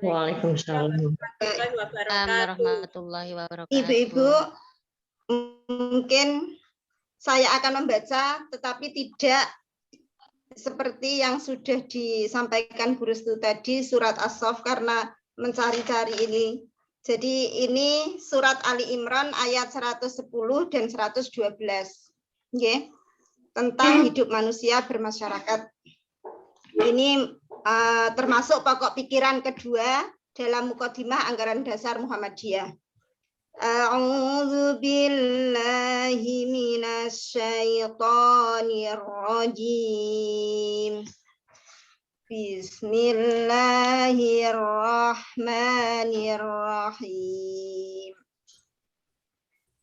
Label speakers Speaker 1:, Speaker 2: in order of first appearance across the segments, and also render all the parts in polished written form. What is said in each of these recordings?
Speaker 1: Waalaikumsalam
Speaker 2: warahmatullahi wabarakatuh.
Speaker 3: Ibu-ibu, mungkin saya akan membaca, tetapi tidak seperti yang sudah disampaikan Bu Restu tadi, surat As-Saff, karena mencari-cari ini. Jadi ini surat Ali Imran ayat 110 dan 112. Okay. Tentang hidup manusia bermasyarakat. Ini termasuk pokok pikiran kedua dalam mukadimah anggaran dasar Muhammadiyah. A'udzu billahi minasyaitonir rajim. Bismillahirrahmanirrahim.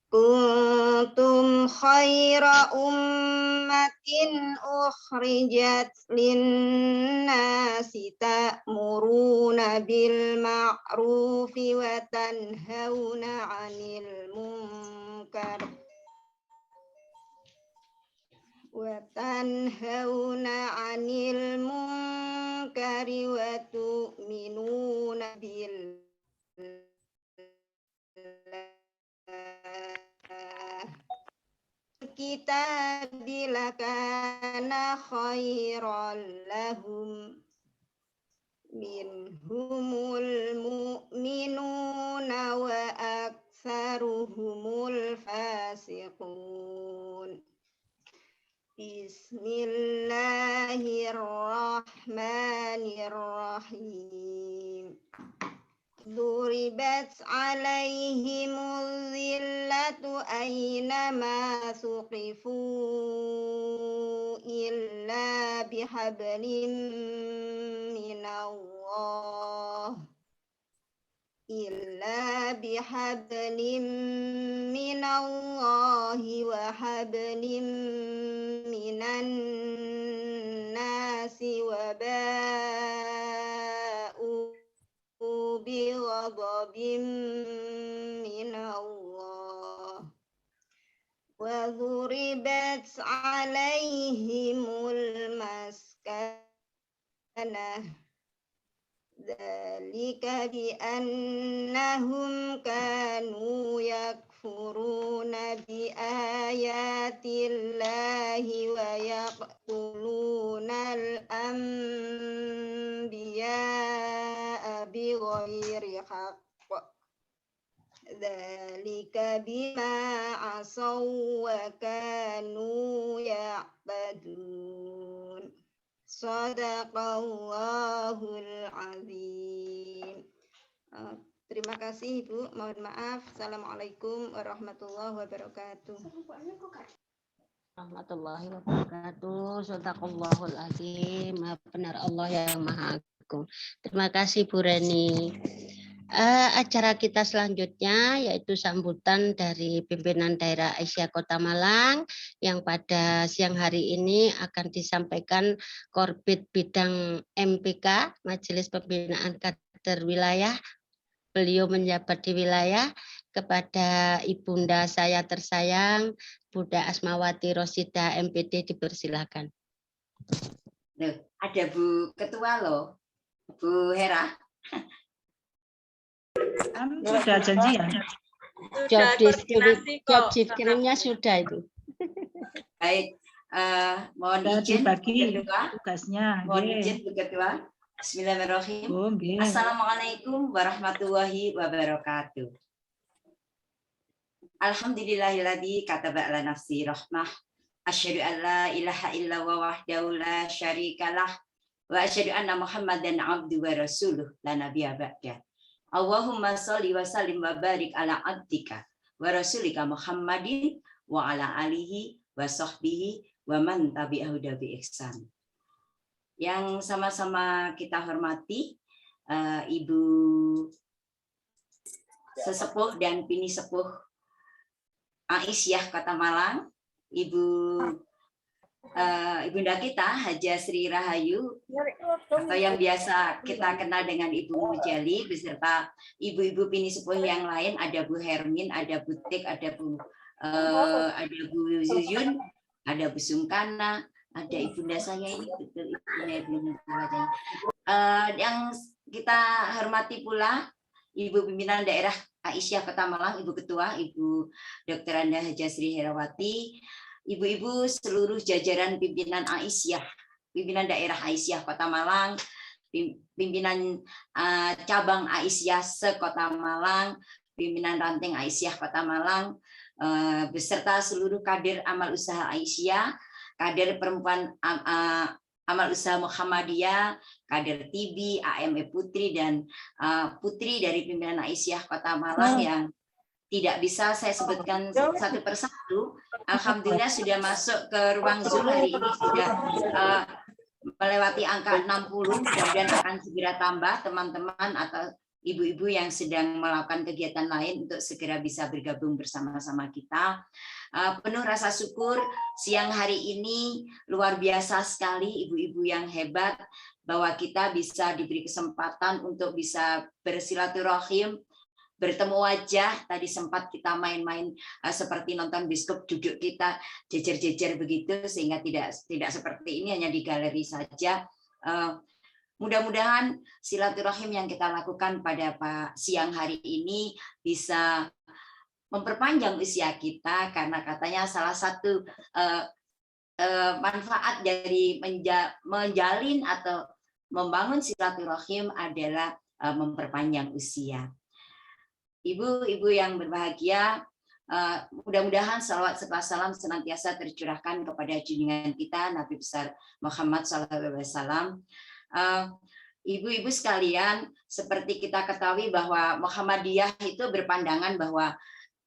Speaker 3: Kuntum khaira ummatin ukhrijat linnasi ta'muruna bil ma'rufi wa tanhauna 'anil munkar wa tu'minuna billah. Kita bila kana khairan lahum minhumul mu'minuna wa aktsaruhumul fasiqun. Bismillahirrahmanirrahim. Duribat alaihimul zillatu aynama suqifu illa bihablim minallah wa hablim minan nasi wa ba'u bi ghadabin minallah wa dhuribat alaihimul maskanah dzalika bi annahum kanu yakfuruna bi ayatillahi wa yaqtulunal anbiya'a bighairi haqq. Dzalika bima asaw wa kanu ya'tadun. Shadaqallahul azim. Terima kasih Ibu, mohon maaf. Assalamualaikum warahmatullahi wabarakatuh.
Speaker 2: Warahmatullahi wabarakatuh. Shadaqallahul azim. Benar Allah yang Maha Agung. Terima kasih Bu Reni. Acara kita selanjutnya yaitu sambutan dari pimpinan daerah Aisyah Kota Malang yang pada siang hari ini akan disampaikan Korbit Bidang MPK Majelis Pembinaan Kader Wilayah. Beliau menjabat di wilayah kepada Ibunda saya tersayang Bunda Asmawati Rosida MPD, dipersilakan.
Speaker 4: Ada Bu Ketua loh, Bu Hera.
Speaker 5: Sudah janjian.
Speaker 2: Job description-nya sudah itu.
Speaker 4: Baik, mohon izin
Speaker 5: dibagi
Speaker 4: Ketua.
Speaker 5: Tugasnya.
Speaker 4: Mohon izin Bu Ketua. Bismillahirrahmanirrahim. Assalamualaikum warahmatullahi wabarakatuh. Alhamdulillahilladzi kataba ala nafsi rahmah. Asyhadu an la ilaha illallah wahdahu la syarikalah wa asyhadu anna Muhammadan abduhu wa rasuluh la nabiyya ba'da. Allahumma sholli wa sallim wa barik ala abdika wa rasulika Muhammadin wa ala alihi wa sahbihi wa man tabi'ahu bi ihsan. Yang sama-sama kita hormati Ibu Sesepuh dan Bini Sepuh Aisyah Kota Malang, Ibunda kita Haja Sri Rahayu atau yang biasa kita kenal dengan Ibu Mujali, beserta ibu-ibu Bini Sepuh yang lain, ada Bu Hermin, ada Bu Tik, ada Bu Zuyun, ada Bu Sungkana, ada ibunda saya ini betul ibunda yang kita hormati pula Ibu Pimpinan Daerah Aisyah Kota Malang, Ibu Ketua, Ibu Dr. Anda Hajasri Herawati, Ibu-ibu seluruh jajaran pimpinan Aisyah, pimpinan Daerah Aisyah Kota Malang, pimpinan cabang Aisyah se-Kota Malang, pimpinan ranting Aisyah Kota Malang, beserta seluruh kader amal usaha Aisyah, kader perempuan amal usaha Muhammadiyah, kader TIBI, AME Putri, dan putri dari pimpinan Aisyah Kota Malang yang tidak bisa saya sebutkan satu persatu. Alhamdulillah sudah masuk ke ruang Zoom hari ini, sudah melewati angka 60, kemudian akan segera tambah teman-teman atau ibu-ibu yang sedang melakukan kegiatan lain untuk segera bisa bergabung bersama-sama kita. Penuh rasa syukur, siang hari ini luar biasa sekali ibu-ibu yang hebat, bahwa kita bisa diberi kesempatan untuk bisa bersilaturahim, bertemu wajah. Tadi sempat kita main-main seperti nonton bioskop, duduk kita jejer-jejer begitu, sehingga tidak seperti ini hanya di galeri saja. Mudah-mudahan silaturahim yang kita lakukan pada siang hari ini bisa memperpanjang usia kita, karena katanya salah satu manfaat dari menjalin atau membangun silaturahim adalah memperpanjang usia. Ibu-ibu yang berbahagia, mudah-mudahan salawat serta salam senantiasa tercurahkan kepada junjungan kita Nabi besar Muhammad SAW. Ibu-ibu sekalian, seperti kita ketahui bahwa Muhammadiyah itu berpandangan bahwa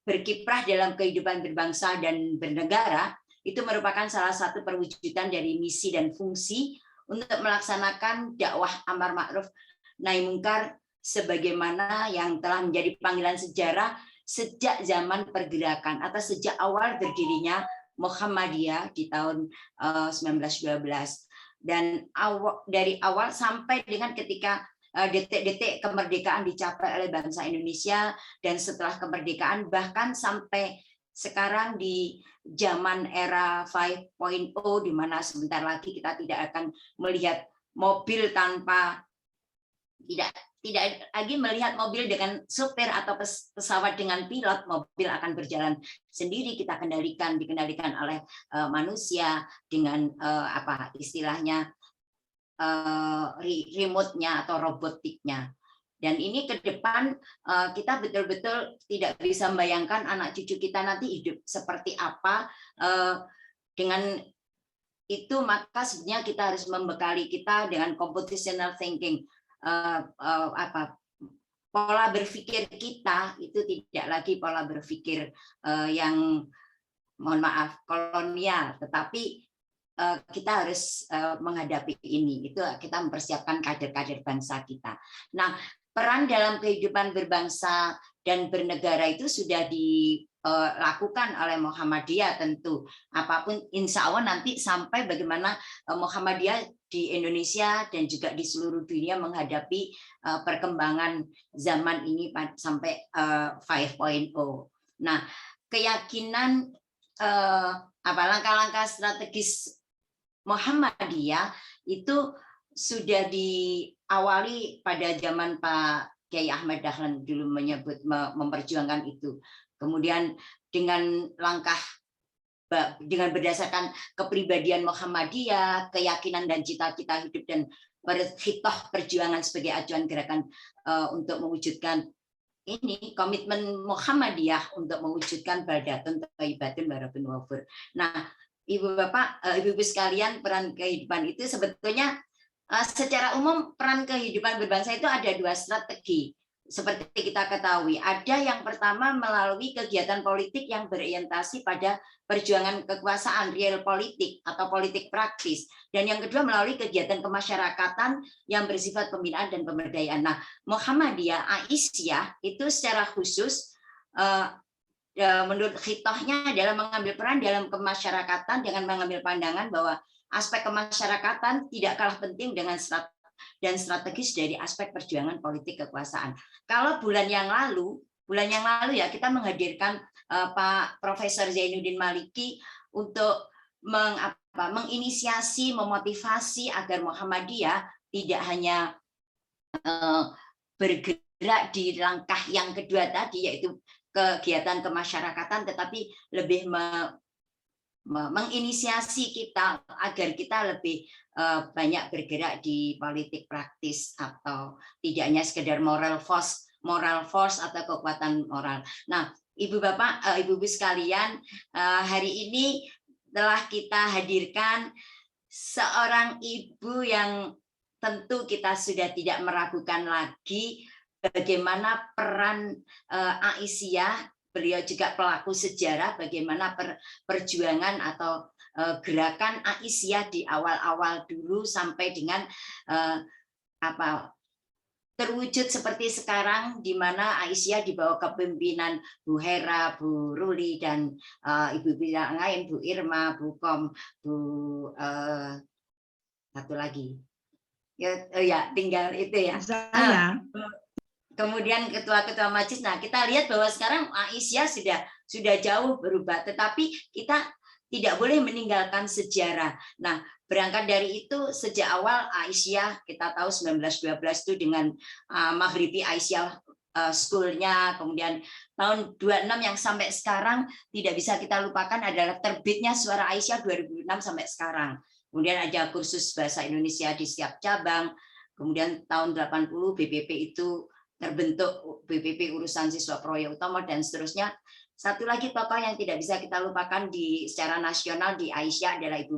Speaker 4: berkiprah dalam kehidupan berbangsa dan bernegara itu merupakan salah satu perwujudan dari misi dan fungsi untuk melaksanakan dakwah amar ma'ruf nahi mungkar sebagaimana yang telah menjadi panggilan sejarah sejak zaman pergerakan atau sejak awal berdirinya Muhammadiyah di tahun 1912. Dan dari awal sampai dengan ketika detik-detik kemerdekaan dicapai oleh bangsa Indonesia, dan setelah kemerdekaan bahkan sampai sekarang di zaman era 5.0, di mana sebentar lagi kita tidak akan melihat mobil tanpa tidak lagi melihat mobil dengan supir atau pesawat dengan pilot. Mobil akan berjalan sendiri, kita dikendalikan oleh manusia dengan apa istilahnya remote-nya atau robotiknya. Dan ini ke depan kita betul-betul tidak bisa membayangkan anak cucu kita nanti hidup seperti apa. Dengan itu maka sebenarnya kita harus membekali kita dengan computational thinking. Pola berpikir kita itu tidak lagi pola berpikir yang mohon maaf kolonial, tetapi kita harus menghadapi ini. Itu kita mempersiapkan kader-kader bangsa kita. Nah, peran dalam kehidupan berbangsa dan bernegara itu sudah dilakukan oleh Muhammadiyah tentu. Apapun insya Allah nanti sampai bagaimana Muhammadiyah di Indonesia dan juga di seluruh dunia menghadapi perkembangan zaman ini sampai 5.0. Nah, keyakinan langkah-langkah strategis Muhammadiyah itu sudah diawali pada zaman Pak Kiai Ahmad Dahlan dulu memperjuangkan itu. Kemudian dengan berdasarkan kepribadian Muhammadiyah, keyakinan dan cita-cita hidup dan khitoh perjuangan sebagai acuan gerakan untuk mewujudkan ini komitmen Muhammadiyah untuk mewujudkan baldatun thayyibatun waradun wafur. Nah, Ibu Bapak, Ibu-ibu sekalian, peran kehidupan itu sebetulnya secara umum peran kehidupan berbangsa itu ada dua strategi. Seperti kita ketahui, ada yang pertama melalui kegiatan politik yang berorientasi pada perjuangan kekuasaan, real politik atau politik praktis. Dan yang kedua melalui kegiatan kemasyarakatan yang bersifat pembinaan dan pemberdayaan. Nah, Muhammadiyah, Aisyah itu secara khusus menurut khitohnya adalah mengambil peran dalam kemasyarakatan dengan mengambil pandangan bahwa aspek kemasyarakatan tidak kalah penting dengan strategis dari aspek perjuangan politik kekuasaan. Kalau bulan yang lalu ya kita menghadirkan Pak Profesor Zainuddin Maliki untuk menginisiasi, memotivasi agar Muhammadiyah tidak hanya bergerak di langkah yang kedua tadi, yaitu kegiatan kemasyarakatan, tetapi lebih menginisiasi kita agar kita lebih banyak bergerak di politik praktis, atau tidak hanya sekedar moral force atau kekuatan moral. Nah, Ibu Bapak, Ibu-ibu sekalian, hari ini telah kita hadirkan seorang ibu yang tentu kita sudah tidak meragukan lagi bagaimana peran Aisyah. Beliau juga pelaku sejarah bagaimana perjuangan atau gerakan Aisyah di awal-awal dulu sampai dengan terwujud seperti sekarang, di mana Aisyah di bawah kepemimpinan Bu Hera, Bu Ruli, dan ibu-ibu yang lain, Bu Irma, Bu Kom, Bu satu lagi. Ya, tinggal itu ya.
Speaker 5: Saya.
Speaker 4: Kemudian ketua-ketua majelis. Nah, kita lihat bahwa sekarang Aisyah sudah jauh berubah, tetapi kita tidak boleh meninggalkan sejarah. Nah, berangkat dari itu sejak awal Aisyah, kita tahu 1912 itu dengan Maghribi Aisyah school-nya, kemudian tahun 26 yang sampai sekarang tidak bisa kita lupakan adalah terbitnya Suara Aisyah 2006 sampai sekarang. Kemudian ada kursus bahasa Indonesia di setiap cabang. Kemudian tahun 80 BPP itu terbentuk, BPP urusan siswa proyek utama, dan seterusnya. Satu lagi tokoh yang tidak bisa kita lupakan secara nasional di Aisyah adalah Ibu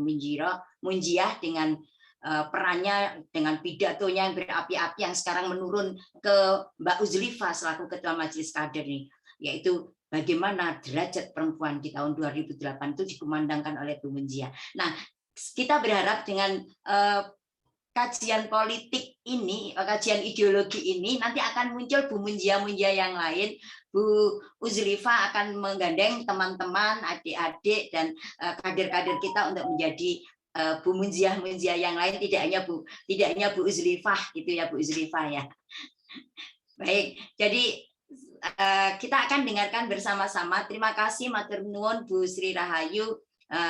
Speaker 4: Munjiah dengan perannya, dengan pidatonya yang berapi-api, yang sekarang menurun ke Mbak Uzlifah selaku Ketua Majelis Kader ini, yaitu bagaimana derajat perempuan di tahun 2008 itu dikumandangkan oleh Bu Munjiah. Nah, kita berharap dengan kajian politik ini, kajian ideologi ini, nanti akan muncul Bu Munjiah yang lain. Bu Uzlifah akan menggandeng teman-teman, adik-adik, dan kader-kader kita untuk menjadi Bu Munjiah yang lain, tidak hanya Bu Uzlifah gitu ya, Bu Uzlifah ya. Baik, jadi kita akan dengarkan bersama-sama. Terima kasih matur nuwun Bu Sri Rahayu.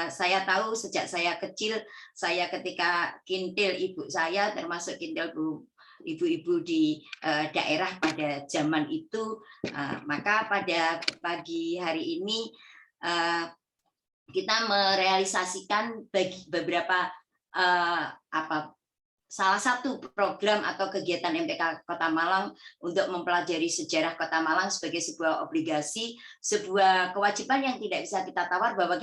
Speaker 4: Saya tahu sejak saya kecil, saya ketika kintil ibu saya, termasuk kintil ibu-ibu di daerah pada zaman itu, maka pada pagi hari ini kita merealisasikan beberapa salah satu program atau kegiatan MPK Kota Malang untuk mempelajari sejarah Kota Malang sebagai sebuah obligasi, sebuah kewajiban yang tidak bisa kita tawar, bahwa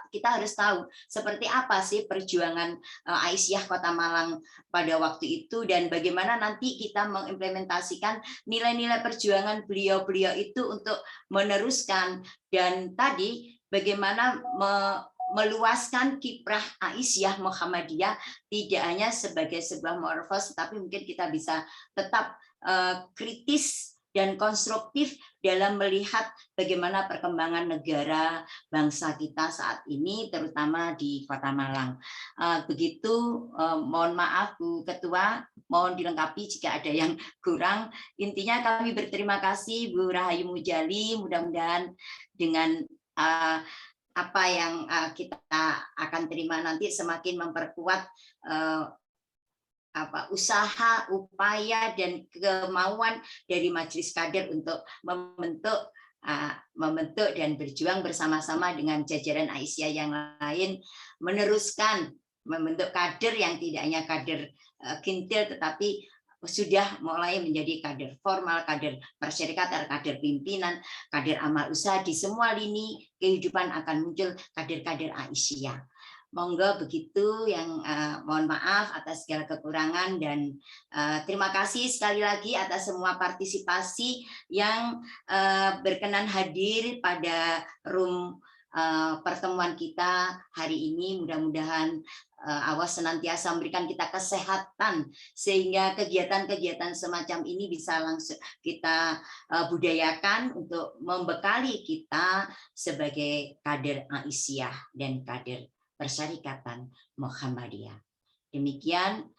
Speaker 4: kita harus tahu seperti apa sih perjuangan Aisyah Kota Malang pada waktu itu, dan bagaimana nanti kita mengimplementasikan nilai-nilai perjuangan beliau-beliau itu untuk meneruskan, dan tadi bagaimana meluaskan kiprah Aisyah Muhammadiyah tidak hanya sebagai sebuah morfos, tapi mungkin kita bisa tetap kritis dan konstruktif dalam melihat bagaimana perkembangan negara bangsa kita saat ini, terutama di Kota Malang. Begitu, mohon maaf Bu Ketua, mohon dilengkapi jika ada yang kurang. Intinya kami berterima kasih Bu Rahayu Mujali, mudah-mudahan dengan apa yang kita akan terima nanti semakin memperkuat usaha, upaya, dan kemauan dari Majelis Kader untuk membentuk dan berjuang bersama-sama dengan jajaran Aisyah yang lain, meneruskan membentuk kader yang tidak hanya kader kintil, tetapi sudah mulai menjadi kader formal, kader persyarikatan, kader pimpinan, kader amal usaha. Di semua lini kehidupan akan muncul kader-kader Aisyah. Monggo begitu, yang mohon maaf atas segala kekurangan, dan terima kasih sekali lagi atas semua partisipasi yang berkenan hadir pada room pertemuan kita hari ini. Mudah-mudahan Allah senantiasa memberikan kita kesehatan sehingga kegiatan-kegiatan semacam ini bisa langsung kita budayakan untuk membekali kita sebagai kader Aisyah dan kader Persyarikatan Muhammadiyah. Demikian,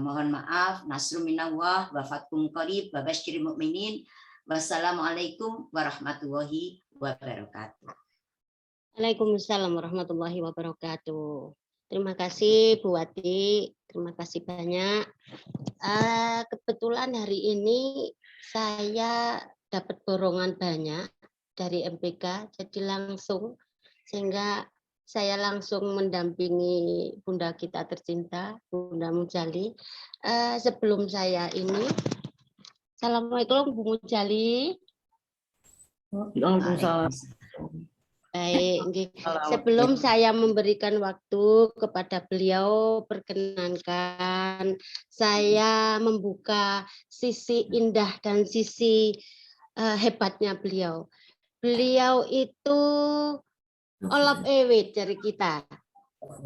Speaker 4: mohon maaf, nasrun minallah wa fathun qarib wa basyiril mukminin. Wassalamualaikum warahmatullahi wabarakatuh.
Speaker 2: Waalaikumsalam warahmatullahi wabarakatuh. Terima kasih Bu Wati, terima kasih banyak. Kebetulan hari ini saya dapat borongan banyak dari MPK, jadi langsung sehingga saya langsung mendampingi Bunda kita tercinta, Bunda Mujali. Sebelum saya ini, Assalamualaikum Bu Mujali.
Speaker 5: Waalaikumsalam.
Speaker 2: Baik, nggih. Sebelum saya memberikan waktu kepada beliau, perkenankan saya membuka sisi indah dan sisi hebatnya beliau. Beliau itu olop ewit dari kita.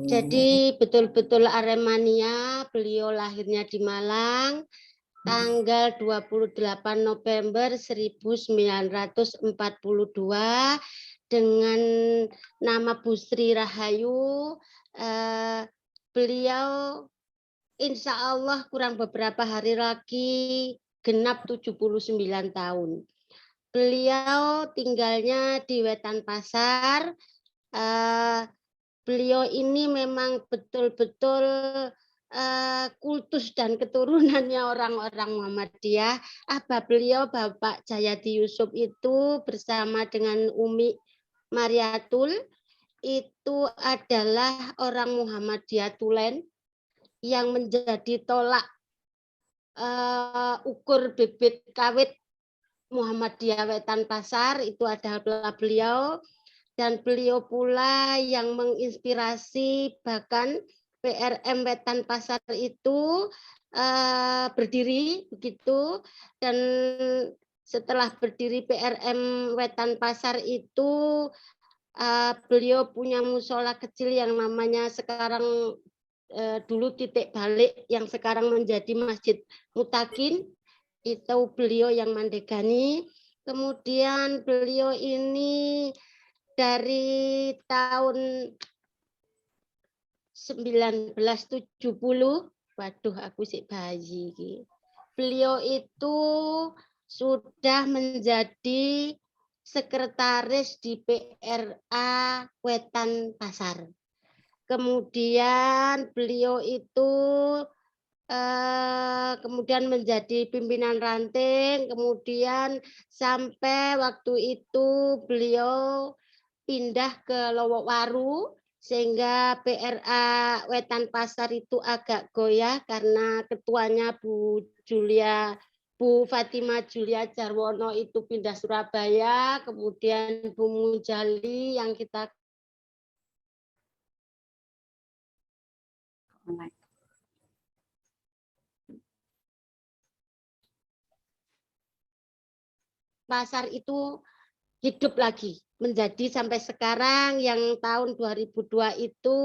Speaker 2: Jadi betul-betul Aremania, beliau lahirnya di Malang, tanggal 28 November 1942 dengan nama Bu Sri Rahayu. Beliau insya Allah kurang beberapa hari lagi genap 79 tahun. Beliau tinggalnya di Wetan Pasar. Beliau ini memang betul-betul kultus dan keturunannya orang-orang Muhammadiyah. Beliau Bapak Jayadi Yusuf itu bersama dengan Umi Mariatul itu adalah orang Muhammadiyah Tulen yang menjadi tolak ukur bibit kawit Muhammadiyah Wetan Pasar, itu adalah beliau. Dan beliau pula yang menginspirasi bahkan PRM Wetan Pasar itu berdiri begitu, dan setelah berdiri PRM Wetan Pasar itu beliau punya musola kecil yang namanya sekarang dulu titik balik yang sekarang menjadi Masjid Mutakin, itu beliau yang mandegani. Kemudian beliau ini dari tahun 1970, waduh aku sih bayi. Beliau itu sudah menjadi sekretaris di PRA Wetan Pasar. Kemudian beliau itu kemudian menjadi pimpinan ranting, kemudian sampai waktu itu beliau pindah ke Lowokwaru sehingga PRA Wetan Pasar itu agak goyah karena ketuanya Bu Fatima Julia Jarwono itu pindah Surabaya, kemudian Bu Mujali yang kita pasar itu hidup lagi menjadi sampai sekarang. Yang tahun 2002 itu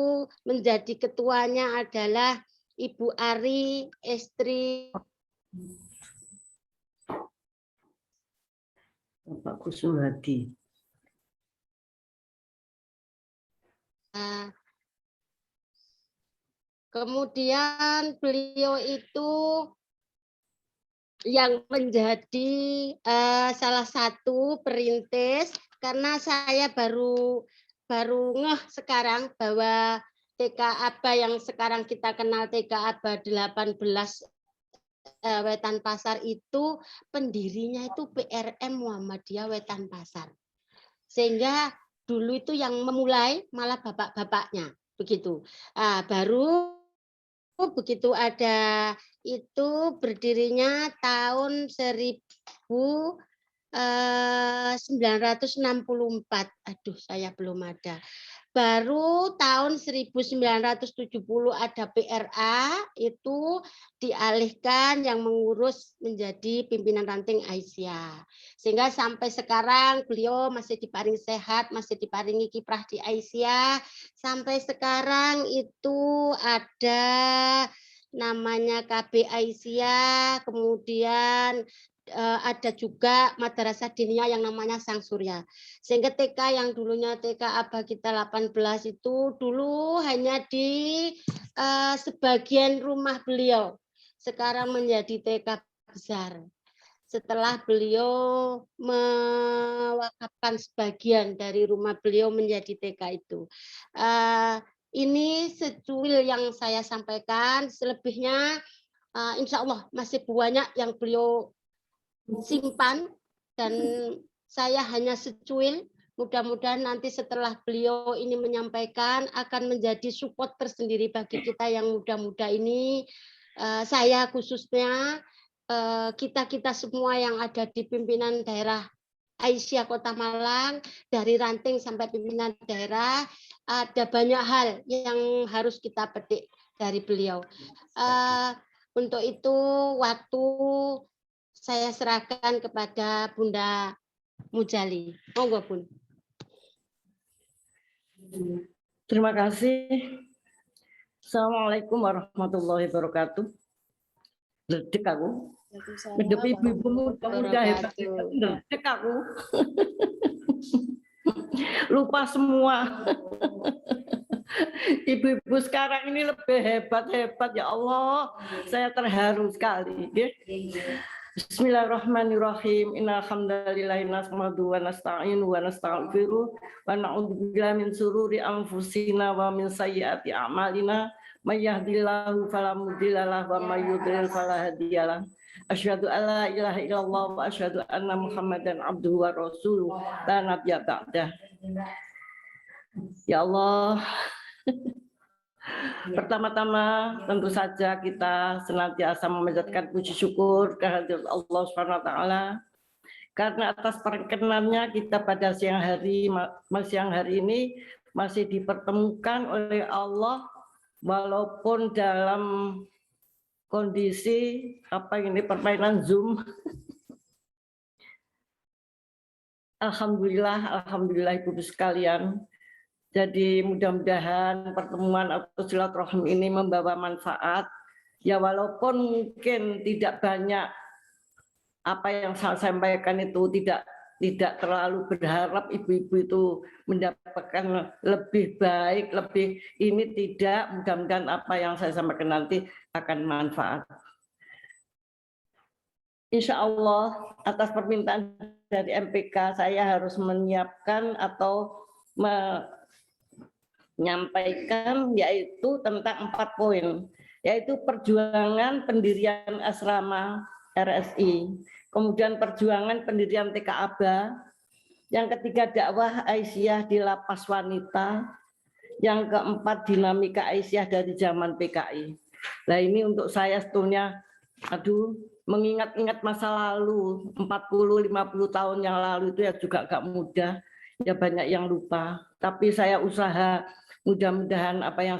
Speaker 2: menjadi ketuanya adalah Ibu Ari, istri
Speaker 5: Bapak Kusuhadi.
Speaker 2: Kemudian beliau itu yang menjadi salah satu perintis, karena saya baru ngeh sekarang bahwa TK Aba yang sekarang kita kenal TK Aba 18 Wetan Pasar itu pendirinya itu PRM Muhammadiyah Wetan Pasar. Sehingga dulu itu yang memulai malah bapak-bapaknya begitu. Baru begitu ada itu berdirinya tahun 1964. Aduh, saya belum ada. Baru tahun 1970 ada PRA, itu dialihkan yang mengurus menjadi pimpinan ranting Aisyah. Sehingga sampai sekarang beliau masih diparingi sehat, masih diparingi kiprah di Aisyah. Sampai sekarang itu ada namanya KB Aisyah, kemudian ada juga Madrasah Diniyah yang namanya Sang Surya. Sehingga TK yang dulunya TK Aba kita 18 itu dulu hanya di sebagian rumah beliau. Sekarang menjadi TK besar. Setelah beliau mewakafkan sebagian dari rumah beliau menjadi TK itu. Ini secuil yang saya sampaikan. Selebihnya insya Allah masih banyak yang beliau simpan dan saya hanya secuil. Mudah-mudahan nanti setelah beliau ini menyampaikan akan menjadi support tersendiri bagi kita yang muda-muda ini. Saya khususnya, kita semua yang ada di pimpinan daerah Aisyah Kota Malang, dari ranting sampai pimpinan daerah, ada banyak hal yang harus kita petik dari beliau. Untuk itu waktu saya serahkan kepada Bunda Mujali. Monggo, Bun.
Speaker 5: Terima kasih. Assalamualaikum warahmatullahi wabarakatuh. Ledek aku. Mendepi ibu-ibu muda hebat, ledek aku. Lupa semua. Ibu-ibu sekarang ini lebih hebat-hebat, ya Allah. Saya terharu sekali. Bismillahirrahmanirrahim. Innal hamdalillahi nahmaduhu wa nasta'inu wa nastaghfiruh wa na'udzubillahi min syururi anfusina wa min sayyiati a'malina. May yahdihillahu fala mudilla lahu wa may yudlil fala hadiyalah. Asyhadu an la ilaha illallah wa asyhadu anna Muhammadan abduhu wa rasuluh la nabiyya ba'dah. Ya Allah, pertama-tama tentu saja kita senantiasa memanjatkan puji syukur kehadirat Allah Subhanahu wa taala karena atas perkenannya kita pada siang hari ini masih dipertemukan oleh Allah walaupun dalam kondisi permainan Zoom. Alhamdulillah Ibu sekalian. Jadi mudah-mudahan pertemuan atau silaturahmi ini membawa manfaat. Ya walaupun mungkin tidak banyak apa yang saya sampaikan itu tidak terlalu berharap ibu-ibu itu mendapatkan lebih baik, lebih ini tidak. Mudah-mudahan apa yang saya sampaikan nanti akan manfaat. Insya Allah atas permintaan dari MPK saya harus menyiapkan atau menyampaikan yaitu tentang 4 poin, yaitu perjuangan pendirian asrama RSI, kemudian perjuangan pendirian TK Aba, yang ketiga dakwah Aisyah di lapas wanita, yang keempat dinamika Aisyah dari zaman PKI. Nah ini untuk saya sebetulnya, mengingat-ingat masa lalu 40-50 tahun yang lalu itu ya juga agak mudah, ya banyak yang lupa. Tapi saya usaha mudah-mudahan apa yang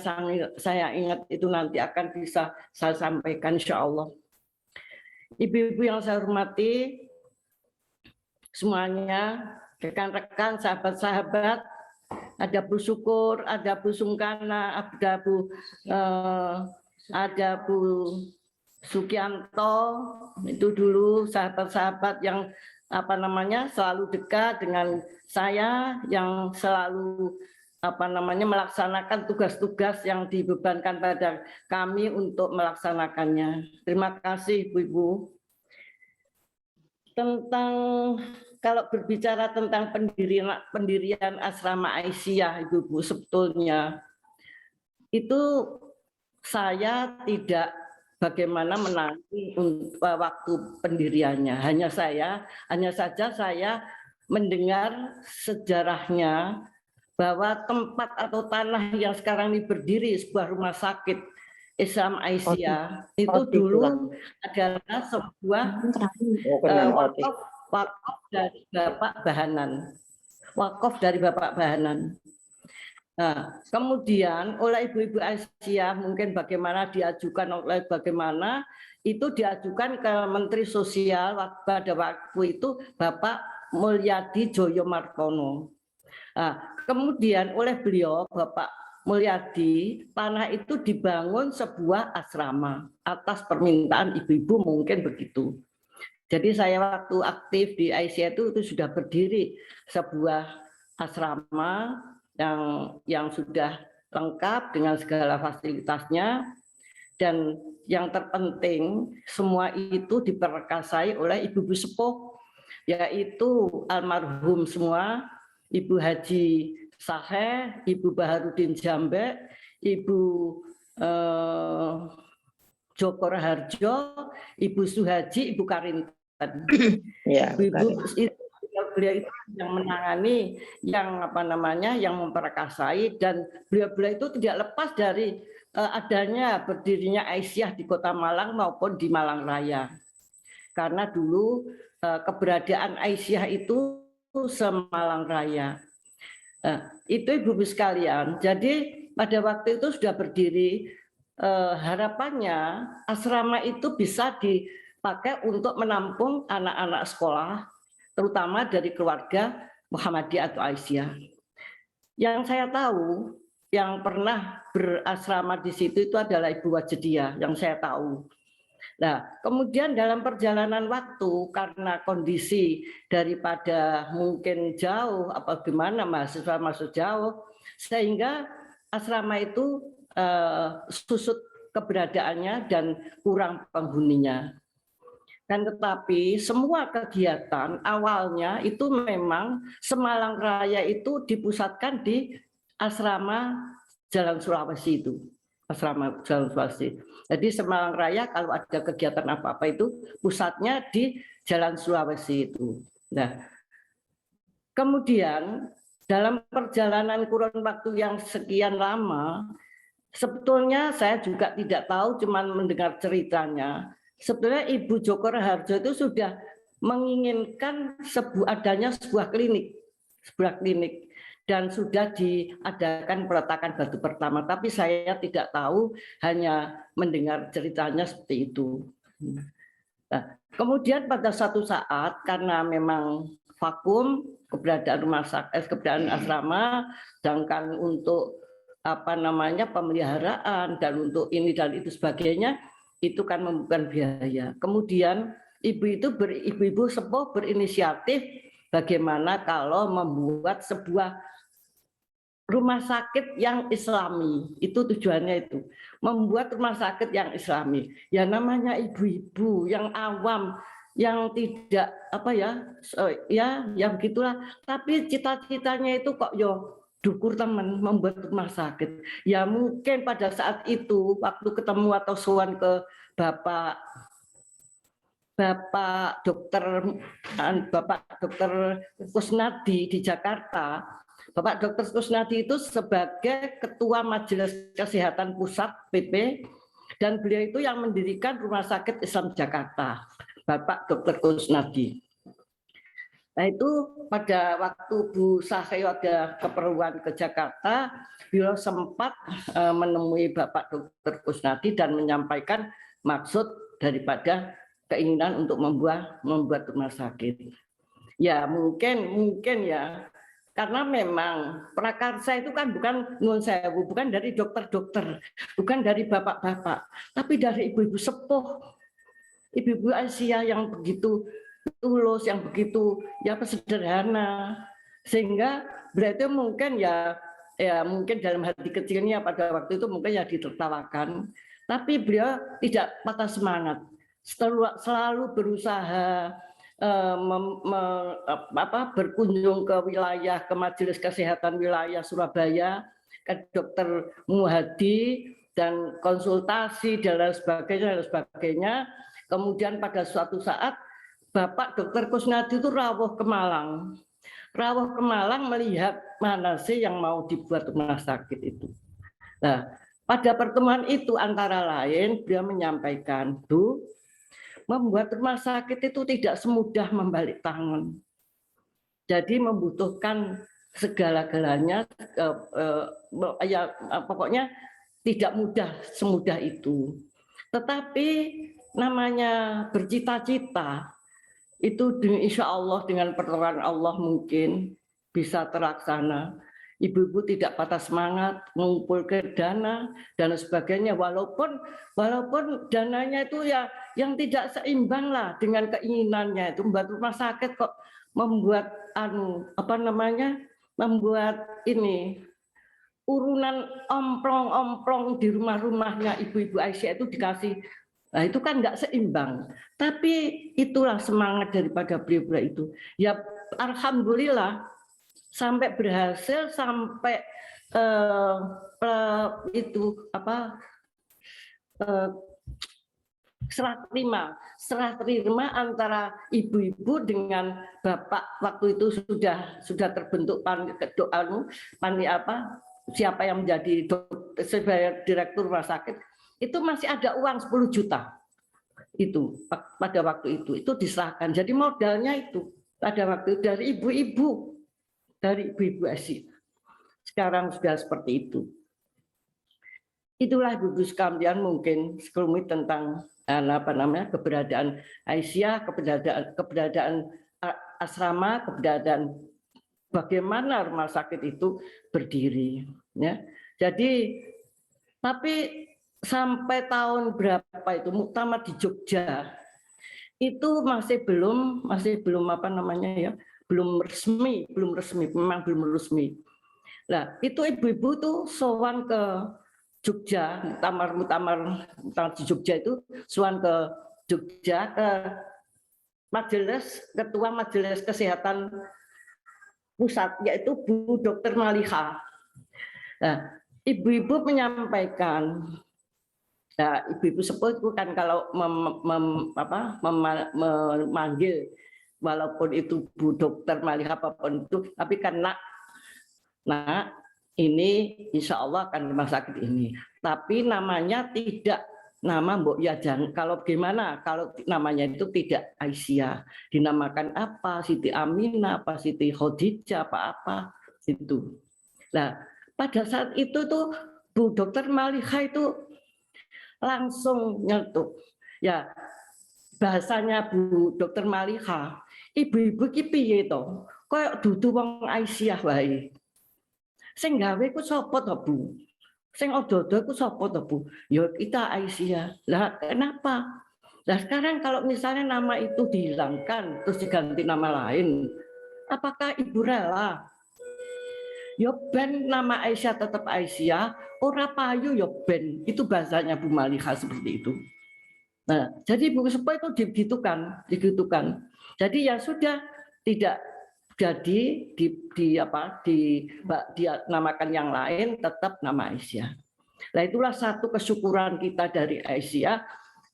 Speaker 5: saya ingat itu nanti akan bisa saya sampaikan insya Allah. Ibu-ibu yang saya hormati semuanya, rekan-rekan, sahabat-sahabat, ada Bu Syukur, ada Bu Sungkana, ada Bu Sukianto, itu dulu sahabat-sahabat yang selalu dekat dengan saya, yang selalu melaksanakan tugas-tugas yang dibebankan pada kami untuk melaksanakannya. Terima kasih Ibu-ibu. Kalau berbicara tentang pendirian asrama Aisyah, Ibu-ibu, sebetulnya itu saya tidak bagaimana menanti waktu pendiriannya. Hanya saja saya mendengar sejarahnya bahwa tempat atau tanah yang sekarang ini berdiri sebuah rumah sakit Islam Aisyah itu dulu adalah sebuah wakaf dari Bapak Bahanan. Wakaf dari Bapak Bahanan. Nah, kemudian oleh Ibu-ibu Aisyah mungkin bagaimana diajukan itu diajukan ke Menteri Sosial pada waktu itu Bapak Mulyadi Joyo Martono. Nah, kemudian oleh beliau Bapak Mulyadi tanah itu dibangun sebuah asrama atas permintaan ibu-ibu mungkin begitu. Jadi saya waktu aktif di Aisyah itu sudah berdiri sebuah asrama yang sudah lengkap dengan segala fasilitasnya, dan yang terpenting semua itu diperkasai oleh ibu-ibu sepuh, yaitu almarhum semua, Ibu Haji Saheh, Ibu Baharudin Jambe, Ibu Joko Raharjo, Ibu Suhaji, Ibu Karinten.
Speaker 1: Ya,
Speaker 5: Ibu beliau itu yang menangani, yang apa namanya, yang memperkasai, dan beliau itu tidak lepas dari adanya berdirinya Aisyah di Kota Malang maupun di Malang Raya. Karena dulu keberadaan Aisyah itu se-Malang Raya. Itu Ibu-ibu sekalian. Jadi pada waktu itu sudah berdiri, harapannya asrama itu bisa dipakai untuk menampung anak-anak sekolah, terutama dari keluarga Muhammadiyah atau Aisyah. Yang saya tahu, yang pernah berasrama di situ itu adalah Ibu Wajidiyah, yang saya tahu. Nah, kemudian dalam perjalanan waktu, karena kondisi daripada mungkin jauh, apa gimana mahasiswa masuk jauh, sehingga asrama itu susut keberadaannya dan kurang penghuninya. Dan tetapi semua kegiatan awalnya itu memang se-Malang Raya itu dipusatkan di asrama Jalan Sulawesi itu. Asrama Jalan Sulawesi. Jadi se-Malang Raya kalau ada kegiatan apa-apa itu pusatnya di Jalan Sulawesi itu. Nah, kemudian dalam perjalanan kurun waktu yang sekian lama, sebetulnya saya juga tidak tahu, cuman mendengar ceritanya. Sebetulnya Ibu Joko Raharjo itu sudah menginginkan adanya sebuah klinik, dan sudah diadakan peletakan batu pertama. Tapi saya tidak tahu, hanya mendengar ceritanya seperti itu. Nah, kemudian pada suatu saat karena memang vakum keberadaan keberadaan asrama, sedangkan untuk apa namanya pemeliharaan dan untuk ini dan itu sebagainya itu kan membutuhkan biaya. Kemudian ibu-ibu sepuh berinisiatif bagaimana kalau membuat sebuah rumah sakit yang Islami. Itu tujuannya, itu membuat rumah sakit yang Islami. Ya namanya ibu-ibu yang awam, yang tidak apa ya begitulah. Tapi cita-citanya itu kok dukur teman membuat rumah sakit. Ya mungkin pada saat itu waktu ketemu atau sowan ke Bapak Dokter Kusnadi di Jakarta. Bapak Dokter Kusnadi itu sebagai Ketua Majelis Kesehatan Pusat PP, dan beliau itu yang mendirikan Rumah Sakit Islam Jakarta, Bapak Dokter Kusnadi. Nah itu pada waktu Bu Sahyo ada keperluan ke Jakarta, beliau sempat menemui Bapak Dokter Kusnadi dan menyampaikan maksud daripada keinginan untuk membuat rumah sakit. Ya mungkin ya, karena memang prakarsa itu kan bukan nuwun sewu, bukan dari dokter-dokter, bukan dari bapak-bapak, tapi dari ibu-ibu sepuh, ibu-ibu Aisyah yang begitu tulus, yang begitu ya sederhana, sehingga berarti mungkin ya mungkin dalam hati kecilnya pada waktu itu mungkin ya ditertawakan, tapi beliau tidak patah semangat, selalu berusaha berkunjung ke wilayah, ke Majelis Kesehatan Wilayah Surabaya, ke Dokter Muhadi dan konsultasi dan lain sebagainya. Kemudian pada suatu saat Bapak Dokter Kusnadi itu rawuh ke Malang melihat mana sih yang mau dibuat rumah sakit itu. Nah, pada pertemuan itu antara lain beliau menyampaikan, Bu, membuat rumah sakit itu tidak semudah membalik tangan. Jadi membutuhkan segala-galanya, pokoknya tidak semudah itu. Tetapi namanya bercita-cita, itu insya Allah dengan pertolongan Allah mungkin bisa terlaksana. Ibu-ibu tidak patah semangat mengumpulkan dana dan sebagainya, walaupun dananya itu ya yang tidak seimbang lah dengan keinginannya. Itu membuat rumah sakit kok membuat membuat ini urunan omplong-omplong di rumahnya ibu-ibu Aisyah itu dikasih. Nah itu kan nggak seimbang, tapi itulah semangat daripada beliau itu. Ya alhamdulillah sampai berhasil, sampai itu apa serah terima antara ibu-ibu dengan bapak. Waktu itu sudah terbentuk siapa yang menjadi sebagai direktur rumah sakit, itu masih ada uang 10 juta itu pada waktu itu diserahkan. Jadi modalnya itu pada waktu itu dari ibu-ibu ASI. Sekarang sudah seperti itu. Itulah Ibu sekalian mungkin sekelumit tentang keberadaan Aisyah, keberadaan asrama, keberadaan bagaimana rumah sakit itu berdiri. Ya. Jadi tapi sampai tahun berapa itu muktamar di Jogja itu masih belum belum resmi, memang belum resmi. Nah, itu ibu-ibu tuh sowan ke Jogja, muktamar di Jogja itu sowan ke Jogja ke ketua Majelis Kesehatan Pusat, yaitu Bu Dr. Maliha. Nah, ibu-ibu menyampaikan, nah, ibu-ibu sepuh itu kan kalau memanggil walaupun itu Bu Dokter Maliha apapun itu, tapi kan nak ini insya Allah akan rumah sakit ini. Tapi namanya tidak nama Mbok Yajang. Kalau gimana? Kalau namanya itu tidak Aisyah, dinamakan apa? Siti Aminah, apa Siti Khadijah, apa itu. Nah, pada saat itu tuh Bu Dokter Maliha itu langsung nyetuk. Ya, bahasanya Bu Dokter Maliha, ibu-ibu ki piye to? Kayak dudu wong Aisyah wae. Sing gawe ku sapa to, Bu? Sing odo-odo ku sapa to, Bu? Ya kita Aisyah. Lah kenapa? Nah sekarang kalau misalnya nama itu dihilangkan terus diganti nama lain, apakah Ibu rela? Ya ben nama Aisyah tetap Aisyah, ora payu ya ben. Itu bahasanya Bu Maliha seperti itu. Nah, jadi Bu Sepuh itu digitukan. Jadi ya sudah tidak jadi dinamakan yang lain, tetap nama Aisyah. Nah itulah satu kesyukuran kita dari Aisyah,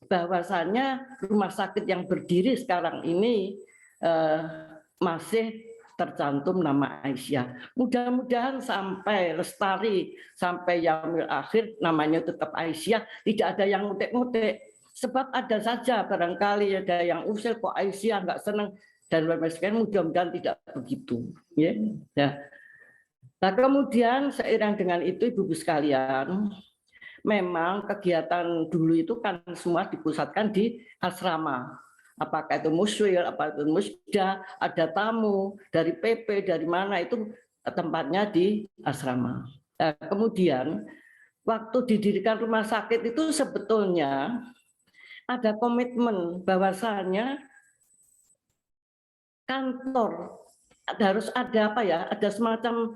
Speaker 5: bahwasannya rumah sakit yang berdiri sekarang ini masih tercantum nama Aisyah. Mudah-mudahan sampai lestari, sampai yaumil akhir namanya tetap Aisyah, tidak ada yang ngutik-ngutik. Sebab ada saja barangkali ada yang usil kok Aisyah nggak senang, dan mudah-mudahan tidak begitu. Ya. Nah, kemudian seiring dengan itu Ibu-ibu sekalian, memang kegiatan dulu itu kan semua dipusatkan di asrama. Apakah itu muswil, apa itu musda, ada tamu dari PP, dari mana, itu tempatnya di asrama. Nah, kemudian waktu didirikan rumah sakit itu sebetulnya ada komitmen bahwasannya kantor harus ada ada semacam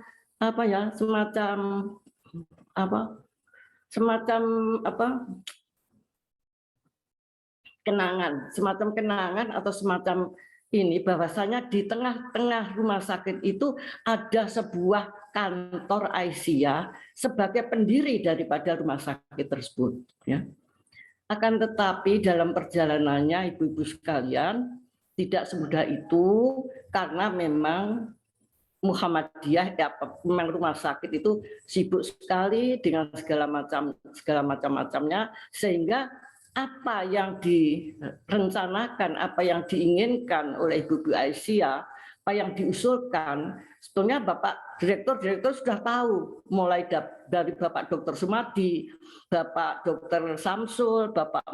Speaker 5: kenangan atau semacam ini, bahwasanya di tengah-tengah rumah sakit itu ada sebuah kantor Aisyah sebagai pendiri daripada rumah sakit tersebut, ya. Akan tetapi dalam perjalanannya ibu-ibu sekalian tidak semudah itu, karena memang Muhammadiyah memang rumah sakit itu sibuk sekali dengan segala macamnya, sehingga apa yang direncanakan, apa yang diinginkan oleh Ibu Aisyah, apa yang diusulkan, sebetulnya Bapak Direktur sudah tahu, mulai dari Bapak Dr. Sumadi, Bapak Dr. Samsul, Bapak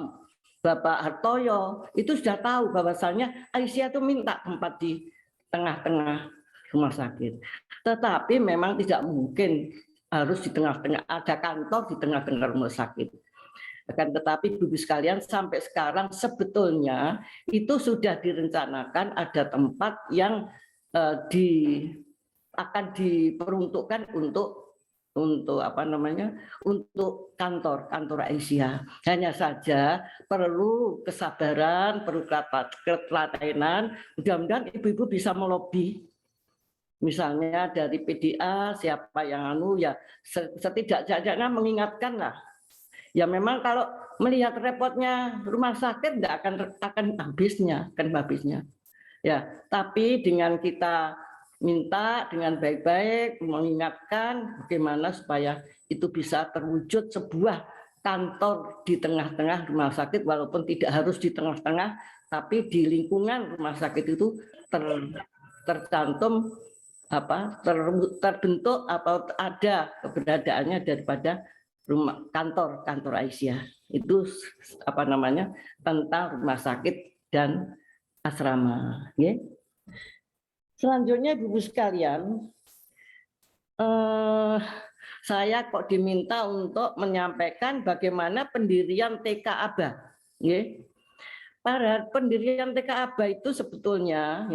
Speaker 5: Hartoyo, itu sudah tahu bahwasannya Aisyah itu minta tempat di tengah-tengah rumah sakit. Tetapi memang tidak mungkin harus di tengah-tengah, ada kantor di tengah-tengah rumah sakit. Akan tetapi Ibu sekalian, sampai sekarang sebetulnya itu sudah direncanakan ada tempat yang akan diperuntukkan untuk kantor Aisyah. Hanya saja perlu kesabaran, perlu ketelatenan. Mudah-mudahan ibu-ibu bisa melobi Misalnya dari PDA siapa yang ya setidaknya mengingatkan lah. Ya memang kalau melihat repotnya rumah sakit nggak akan habisnya. Ya, tapi dengan kita minta dengan baik-baik mengingatkan bagaimana supaya itu bisa terwujud sebuah kantor di tengah-tengah rumah sakit, walaupun tidak harus di tengah-tengah, tapi di lingkungan rumah sakit itu tercantum terbentuk atau ada keberadaannya daripada kantor Aisyah. Itu tentang rumah sakit dan asrama. Selanjutnya Ibu sekalian, saya kok diminta untuk menyampaikan bagaimana pendirian TK Aba. Pada pendirian TK Aba itu sebetulnya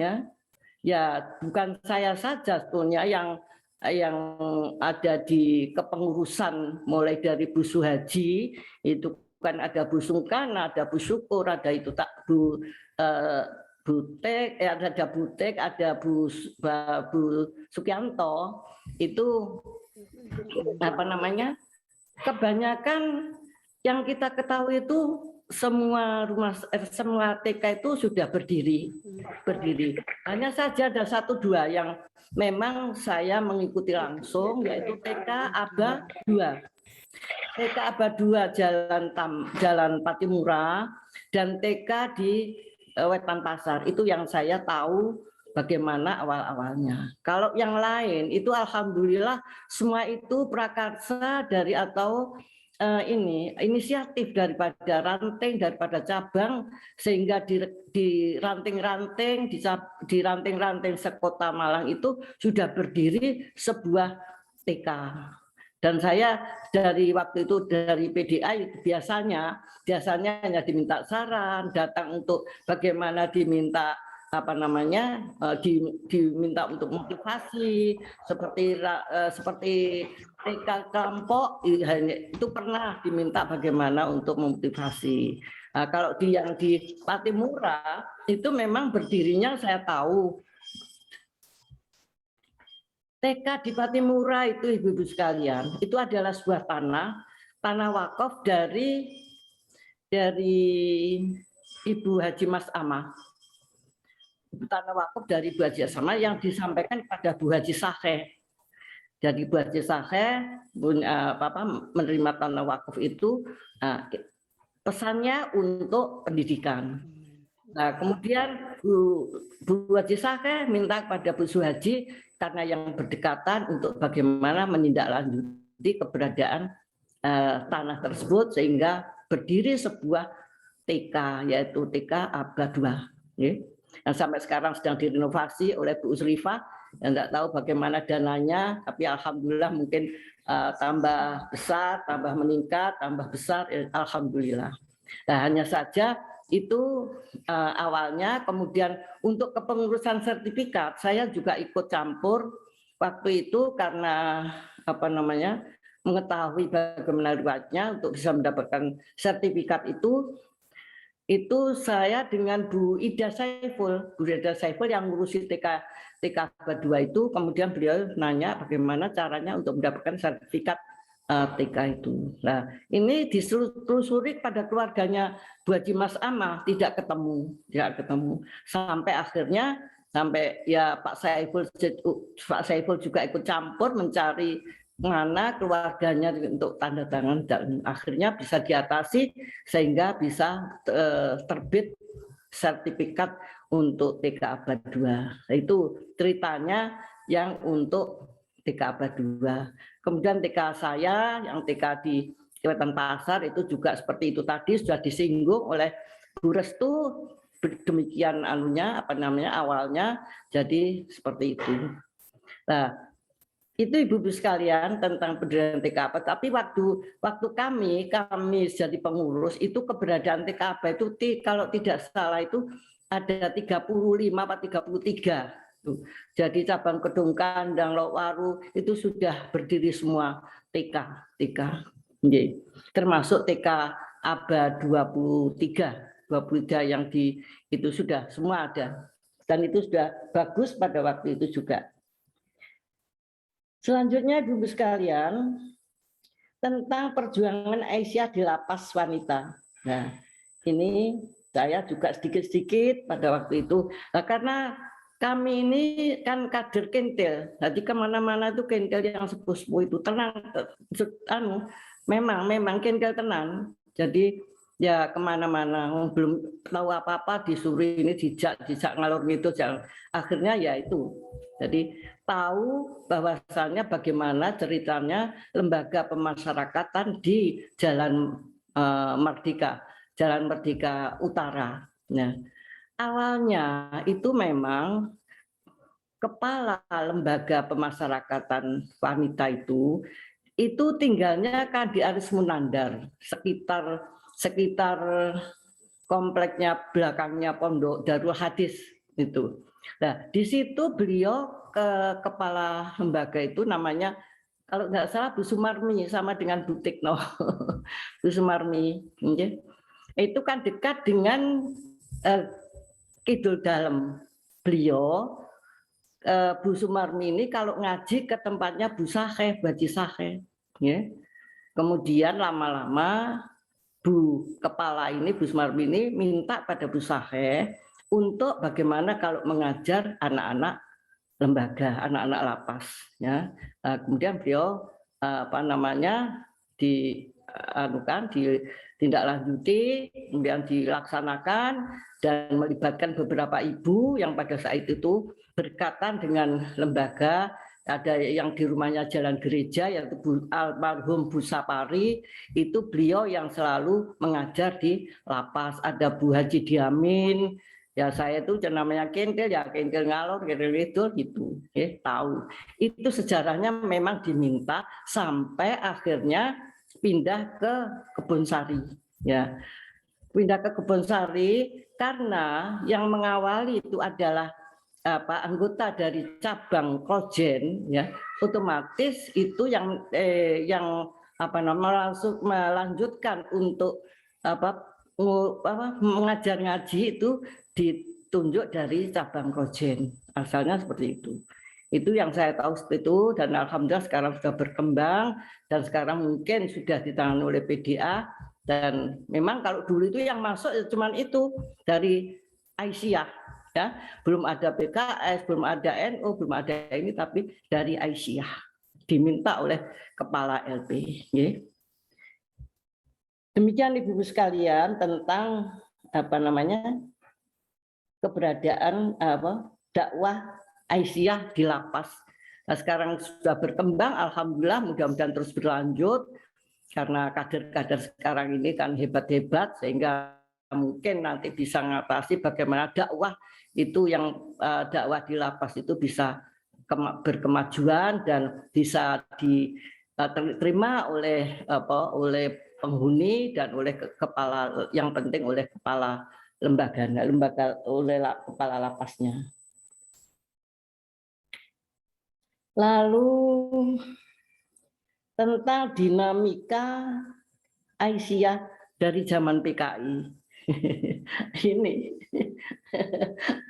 Speaker 5: ya bukan saya saja sebetulnya yang ada di kepengurusan, mulai dari Bu Suhaji, itu kan ada Bu Sungkan, ada Bu Syukur, ada itu Butek, ada Butek, ada Bu Sukianto. Itu kebanyakan yang kita ketahui itu semua TK itu sudah berdiri. Hanya saja ada 1-2 yang memang saya mengikuti langsung, yaitu TK Aba 2. TK Aba 2 Jalan Patimura dan TK di Wetan Pasar. Itu yang saya tahu bagaimana awal-awalnya. Kalau yang lain itu alhamdulillah semua itu prakarsa dari atau inisiatif daripada cabang, sehingga di ranting-ranting sekota Malang itu sudah berdiri sebuah TK. Dan saya dari waktu itu dari PDA itu biasanya hanya diminta saran, datang untuk bagaimana diminta diminta untuk motivasi seperti TK kelompok itu pernah diminta bagaimana untuk memotivasi. Nah, kalau yang di Patimura itu memang berdirinya saya tahu. TK di Patimura itu Ibu-ibu sekalian, itu adalah sebuah tanah wakaf dari Ibu Haji Mas Amah. Tanah wakaf dari Bu Haji Sama yang disampaikan kepada Bu Haji Saheh. Jadi Bu Haji Saheh menerima tanah wakaf itu pesannya untuk pendidikan. Nah, kemudian Bu Haji Saheh minta kepada Bu Suhaji karena yang berdekatan untuk bagaimana menindaklanjuti keberadaan tanah tersebut sehingga berdiri sebuah TK, yaitu TK Aba 2. Yang sampai sekarang sedang direnovasi oleh Bu Usrifah, yang tidak tahu bagaimana dananya, tapi alhamdulillah mungkin tambah besar, tambah meningkat, tambah besar, alhamdulillah. Nah, hanya saja itu awalnya. Kemudian untuk kepengurusan sertifikat saya juga ikut campur waktu itu karena mengetahui bagaimana riwayatnya untuk bisa mendapatkan sertifikat itu saya dengan Bu Ida Saiful yang ngurusi TK Aba 2 itu, kemudian beliau nanya bagaimana caranya untuk mendapatkan sertifikat TK itu. Nah, ini ditelusuri pada keluarganya Bu Haji Mas Amah, tidak ketemu. Sampai akhirnya ya Pak Saiful juga ikut campur mencari mana keluarganya untuk tanda tangan, dan akhirnya bisa diatasi sehingga bisa terbit sertifikat untuk TK Aba 2. Itu ceritanya yang untuk TK Aba 2. Kemudian TK saya yang TK di Wetan Pasar itu juga seperti itu tadi sudah disinggung oleh Bu Restu, demikian awalnya jadi seperti itu. Nah, itu Ibu-ibu sekalian tentang pendirian TK Aba. Tapi waktu kami jadi pengurus itu keberadaan TK Aba itu kalau tidak salah itu ada 35 atau 33. Jadi cabang Kedung Kandang, Lokwaru itu sudah berdiri semua TK. Termasuk TK Aba 23 yang itu sudah semua ada. Dan itu sudah bagus pada waktu itu juga. Selanjutnya Ibu sekalian, tentang perjuangan Aisyah di lapas wanita. Nah, ini saya juga sedikit-sedikit pada waktu itu. Nah, karena kami ini kan kader kentil, jadi kemana-mana itu kentil yang sepuh-sepuh itu tenang, memang kentil tenang. Jadi ya kemana-mana, belum tahu apa-apa disuruh ini dijak ngalor gitu, akhirnya ya itu. Jadi tahu bahwasannya bagaimana ceritanya lembaga pemasyarakatan di Jalan Merdeka, Jalan Merdeka Utara. Nah, awalnya itu memang kepala lembaga pemasyarakatan wanita itu tinggalnya kan di Aris Munandar, sekitar kompleknya belakangnya Pondok Darul Hadis itu. Nah, di situ beliau ke kepala lembaga itu namanya kalau nggak salah Bu Sumarmi sama dengan Bu Tikno. Bu Sumarmi, itu kan dekat dengan Kidul Dalem. Beliau Bu Sumarmi ini kalau ngaji ke tempatnya Bu Sahe, Baji Sahe. Ya. Kemudian lama-lama Bu kepala ini, Bu Sumarmi ini minta pada Bu Sahe untuk bagaimana kalau mengajar anak-anak lembaga, anak-anak lapas. Ya. Kemudian beliau ditindaklanjuti, kemudian dilaksanakan dan melibatkan beberapa ibu yang pada saat itu berkaitan dengan lembaga. Ada yang di rumahnya Jalan Gereja, yaitu almarhum Bu Sapari, itu beliau yang selalu mengajar di lapas. Ada Bu Haji Diamin, ya saya itu namanya kentil, ya kentil ngalor, kentil itu gitu, tahu. Itu sejarahnya memang diminta sampai akhirnya pindah ke Kebonsari, ya. Pindah ke Kebonsari karena yang mengawali itu adalah anggota dari cabang Krojen, ya, otomatis itu yang langsung melanjutkan untuk mengajar ngaji itu ditunjuk dari cabang Krojen, asalnya seperti itu. Itu yang saya tahu seperti itu, dan alhamdulillah sekarang sudah berkembang dan sekarang mungkin sudah ditangani oleh PDA. Dan memang kalau dulu itu yang masuk cuma itu dari Aisyah, ya, belum ada PKS, belum ada NU, belum ada ini, tapi dari Aisyah diminta oleh kepala LP. Ya. Demikian Ibu-ibu sekalian tentang keberadaan dakwah Aisyah di lapas. Nah, sekarang sudah berkembang, alhamdulillah, mudah-mudahan terus berlanjut karena kader-kader sekarang ini kan hebat-hebat sehingga mungkin nanti bisa mengatasi bagaimana dakwah itu yang dakwah di lapas itu bisa berkemajuan dan bisa diterima oleh penghuni dan oleh kepala, yang penting oleh kepala lembaga oleh kepala lapasnya. Lalu tentang dinamika Aisyah dari zaman PKI. Ini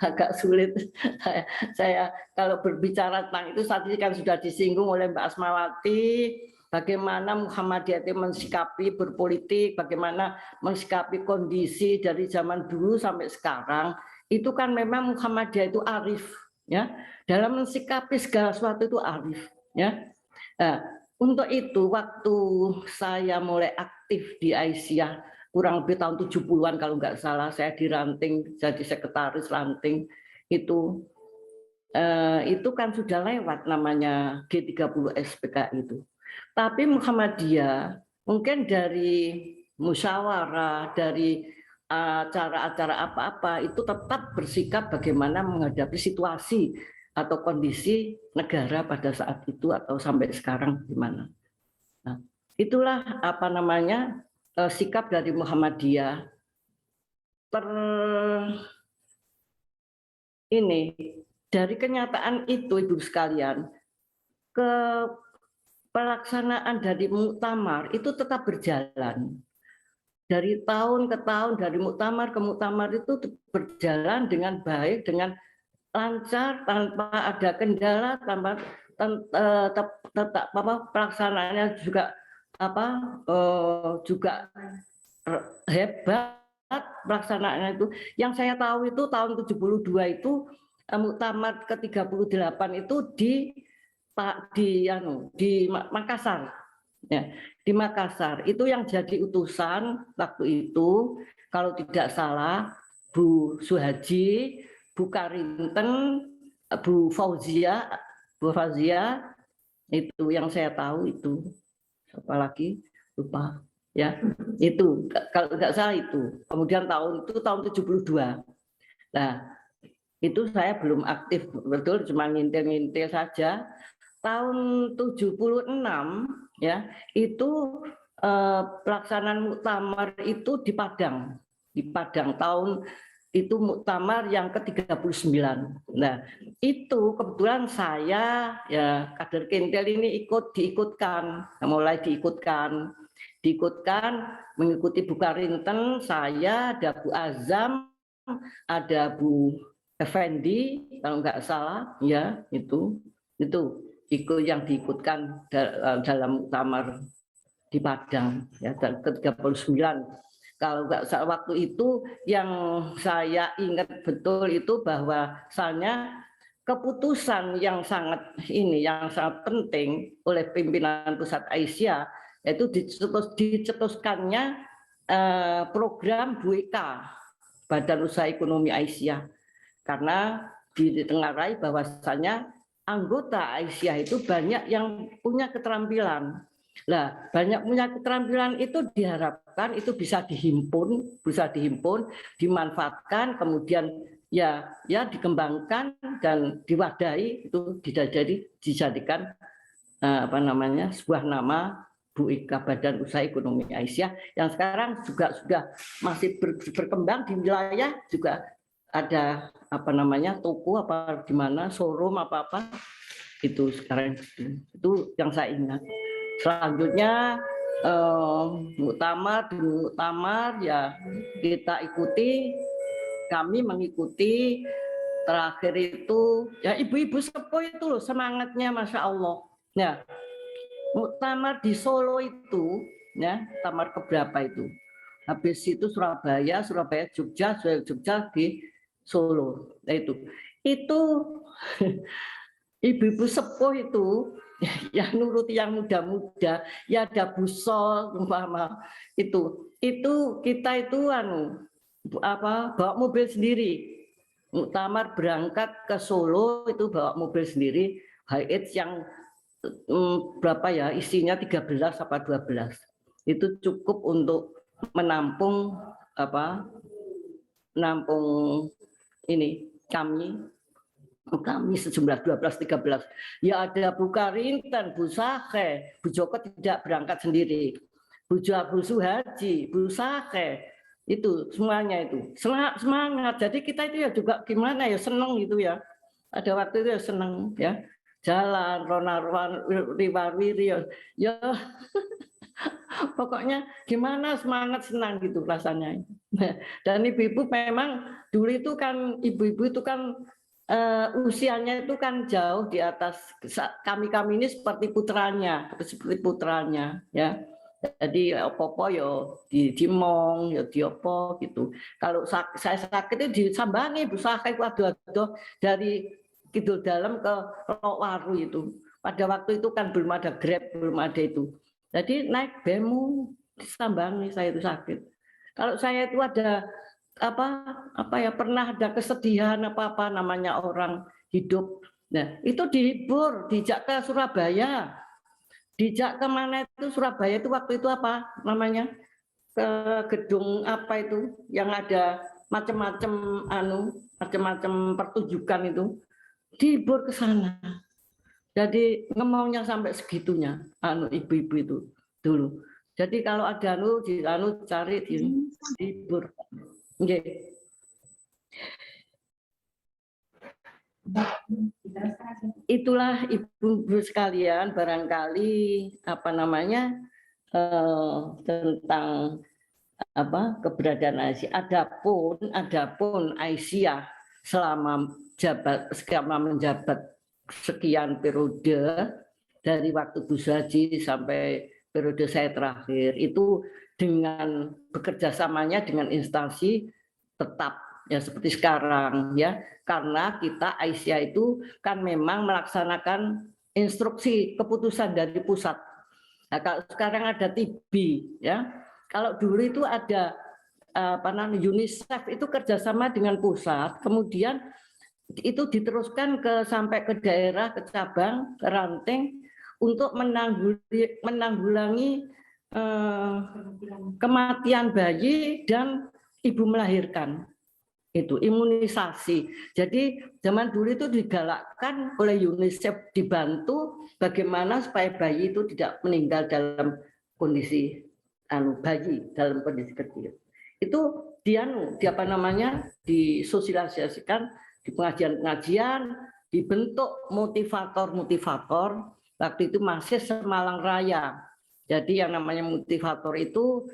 Speaker 5: agak sulit saya kalau berbicara tentang itu. Tadi kan sudah disinggung oleh Mbak Asmawati, bagaimana Muhammadiyah itu mensikapi berpolitik, bagaimana mensikapi kondisi dari zaman dulu sampai sekarang. Itu kan memang Muhammadiyah itu arif, ya, dalam mensikapi segala sesuatu itu arif, ya. Nah, untuk itu waktu saya mulai aktif di Aisyah kurang lebih tahun 70-an kalau nggak salah, saya diranting jadi sekretaris ranting itu kan sudah lewat namanya G30 SPK itu. Tapi Muhammadiyah mungkin dari musyawarah, dari acara-acara apa-apa itu tetap bersikap bagaimana menghadapi situasi atau kondisi negara pada saat itu atau sampai sekarang gimana. Nah, itulah sikap dari Muhammadiyah dari kenyataan itu Ibu sekalian, ke pelaksanaan dari muktamar itu tetap berjalan. Dari tahun ke tahun, dari muktamar ke muktamar itu berjalan dengan baik, dengan lancar, tanpa ada kendala, pelaksanaannya juga juga hebat pelaksanaannya itu. Yang saya tahu itu tahun 72 itu muktamar ke-38 itu di Makassar. Ya, di Makassar itu yang jadi utusan waktu itu kalau tidak salah Bu Suhaji, Bu Karinten, Bu Fauzia itu yang saya tahu itu. Apalagi lupa ya. Itu kalau tidak salah itu. Kemudian tahun 72. Nah, itu saya belum aktif betul, cuma ngintil-ngintil saja. Tahun 76 ya, itu pelaksanaan muktamar itu di Padang. Di Padang tahun itu muktamar yang ke-39. Nah, itu kebetulan saya ya kader Kintil ini diikutkan, mulai diikutkan mengikuti Bu Karinten, saya, ada Bu Azam, ada Bu Effendi kalau nggak salah ya, itu ikut yang diikutkan dalam muktamar di Padang ya ke-39. Kalau nggak salah waktu itu yang saya ingat betul itu bahwasannya keputusan yang sangat penting oleh pimpinan Pusat Aisyah yaitu dicetuskannya program BUEK, Badan Usaha Ekonomi Aisyah, karena ditengarai bahwasannya anggota Aisyah itu banyak yang punya keterampilan. Nah, banyak punya keterampilan itu diharapkan itu bisa dihimpun, dimanfaatkan, kemudian ya dikembangkan dan diwadahi, itu dijadikan sebuah nama BUEK, Badan Usaha Ekonomi Aisyah, yang sekarang juga sudah masih berkembang di wilayah, juga ada toko di mana showroom itu sekarang. Itu yang saya ingat. Selanjutnya muktamar ya kita ikuti, kami mengikuti. Terakhir itu ya ibu-ibu sepuh itu loh semangatnya, Masya Allah ya. Muktamar di Solo itu ya, muktamar keberapa itu, habis itu Surabaya, Jogja di Solo. Nah, itu ibu-ibu sepuh itu yang nuruti yang muda-muda, ya ada busol umpama itu kita itu bawa mobil sendiri. Muktamar berangkat ke Solo itu bawa mobil sendiri, Hiace yang berapa ya, isinya 13 apa 12. Itu cukup untuk menampung ini kami sejumlah 12-13. Ya ada Bu Karinten, Bu Sahe, Bu Joko tidak berangkat sendiri, Bu Suhaji, Bu Sahe, itu semuanya itu semangat. Jadi kita itu ya juga gimana ya, seneng gitu ya. Ada waktu itu ya seneng ya, jalan ronar-ronar riwari ya pokoknya gimana, semangat, senang gitu rasanya. Dan ibu-ibu memang dulu itu kan ibu-ibu itu kan usianya itu kan jauh di atas kami ini seperti putranya ya. Jadi opo-opo yo dimong yo diopo gitu. Kalau saya sakit itu disambangi Bu Sakai, waduh dari Kidul Dalam ke Lowaru itu. Pada waktu itu kan belum ada Grab, belum ada itu. Jadi naik bemu disambangi, saya itu sakit. Kalau saya itu ada pernah ada kesedihan namanya orang hidup. Nah, itu dihibur, dijak ke Surabaya. Dijak ke mana itu Surabaya itu waktu itu ke gedung itu yang ada macam-macam pertunjukan itu, dihibur ke sana. Jadi ngemaunya sampai segitunya ibu-ibu itu dulu. Jadi kalau ada cari dihibur. Okay. Itulah ibu-ibu sekalian barangkali tentang keberadaan Aisyah. Adapun Aisyah selama menjabat sekian periode dari waktu Bu Haji sampai periode saya terakhir itu dengan bekerja samanya dengan instansi tetap ya seperti sekarang ya, karena kita Aisyah itu kan memang melaksanakan instruksi keputusan dari pusat. Nah, kalau sekarang ada TB ya, kalau dulu itu ada UNICEF itu kerjasama dengan pusat, kemudian itu diteruskan sampai ke daerah, ke cabang, ke ranting untuk menanggulangi kematian bayi dan ibu melahirkan. Itu imunisasi. Jadi zaman dulu itu digalakkan oleh UNICEF, dibantu bagaimana supaya bayi itu tidak meninggal dalam kondisi bayi dalam kondisi kecil. Itu disosialisasikan di pengajian-pengajian, dibentuk motivator-motivator. Waktu itu masih Semalang Raya. Jadi yang namanya motivator itu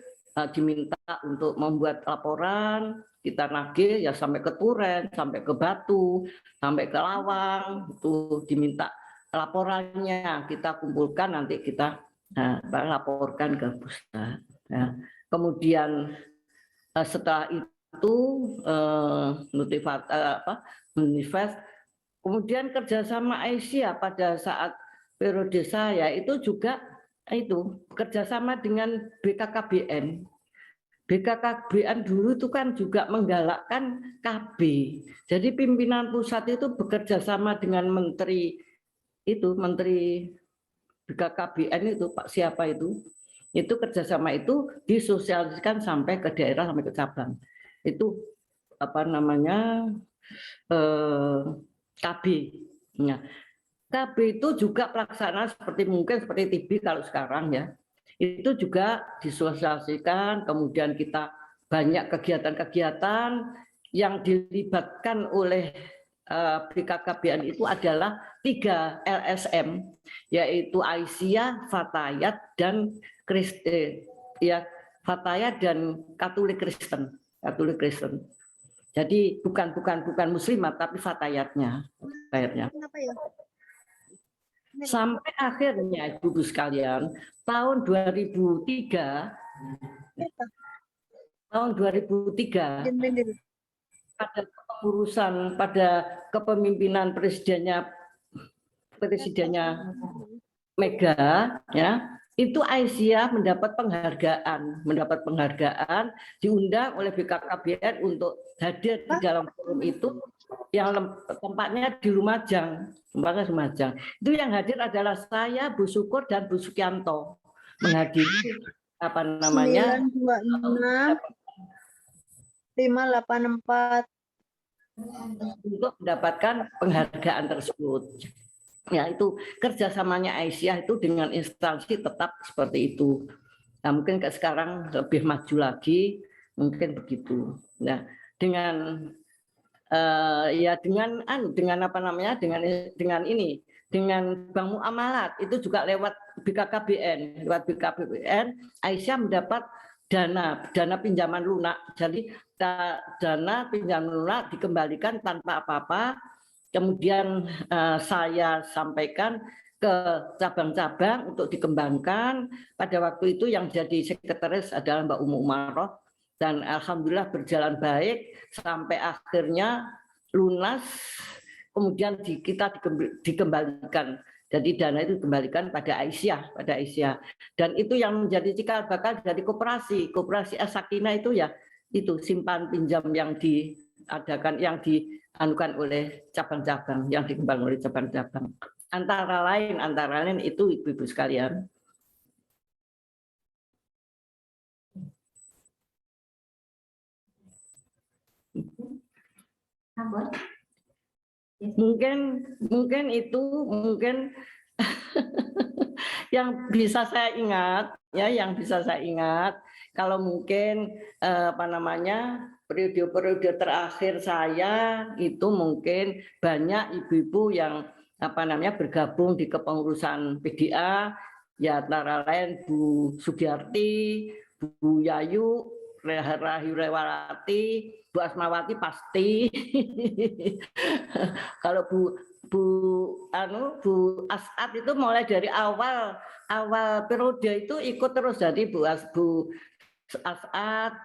Speaker 5: diminta untuk membuat laporan, kita nagih ya sampai ke Turen, sampai ke Batu, sampai ke Lawang, itu diminta laporannya, kita kumpulkan, nanti kita laporkan ke pusat. Nah, kemudian setelah itu manifest, kemudian kerjasama Aisyah pada saat periode saya itu juga itu kerjasama dengan BKKBN. BKKBN dulu itu kan juga menggalakkan KB. Jadi pimpinan pusat itu bekerja sama dengan menteri BKKBN itu Pak siapa itu kerjasama itu disosialisasikan sampai ke daerah, sampai ke cabang. Itu KB. Nah, KB itu juga pelaksanaan seperti TB kalau sekarang ya. Itu juga disosialisasikan, kemudian kita banyak kegiatan-kegiatan yang dilibatkan oleh BKKBN itu adalah 3 LSM, yaitu Aisyah, Fatayat, dan Fatayat dan Katolik Kristen. Jadi bukan muslimat tapi Fatayatnya. Sampai akhirnya Ibu sekalian tahun 2003 pada kepengurusan, pada kepemimpinan presidennya Mega ya, itu Aisyah mendapat penghargaan, diundang oleh BKKBN untuk hadir di dalam forum itu, yang tempatnya di Lumajang. Itu yang hadir adalah saya, Bu Syukur, dan Bu Sukianto menghadiri
Speaker 1: 926 584
Speaker 5: untuk mendapatkan penghargaan tersebut. Ya, itu kerjasamanya Aisyah itu dengan instansi tetap seperti itu. Nah, mungkin sekarang lebih maju lagi, mungkin begitu. Nah, dengan Bank Muamalat itu juga lewat BKKBN. Aisyah mendapat dana pinjaman lunak. Jadi dana pinjaman lunak dikembalikan tanpa apa-apa. Kemudian saya sampaikan ke cabang-cabang untuk dikembangkan. Pada waktu itu yang jadi sekretaris adalah Mbak Umu Umaroh, dan alhamdulillah berjalan baik sampai akhirnya lunas. Kemudian kita dikembalikan. Jadi dana itu dikembalikan pada Aisyah, Dan itu yang menjadi cikal bakal dari koperasi As-Sakinah itu ya, itu simpan pinjam yang diadakan, yang dianukan oleh cabang-cabang, yang dikembangkan oleh cabang-cabang. Antara lain itu Ibu-ibu sekalian. Mungkin itu yang bisa saya ingat, kalau mungkin periode-periode terakhir saya itu mungkin banyak ibu-ibu yang bergabung di kepengurusan PDA, ya antara lain Bu Sugiarti, Bu Yayu, Rahayu Rewati, Bu Asmawati pasti. Kalau Bu Bu As'ad itu mulai dari awal periode itu ikut terus, jadi Bu As'ad,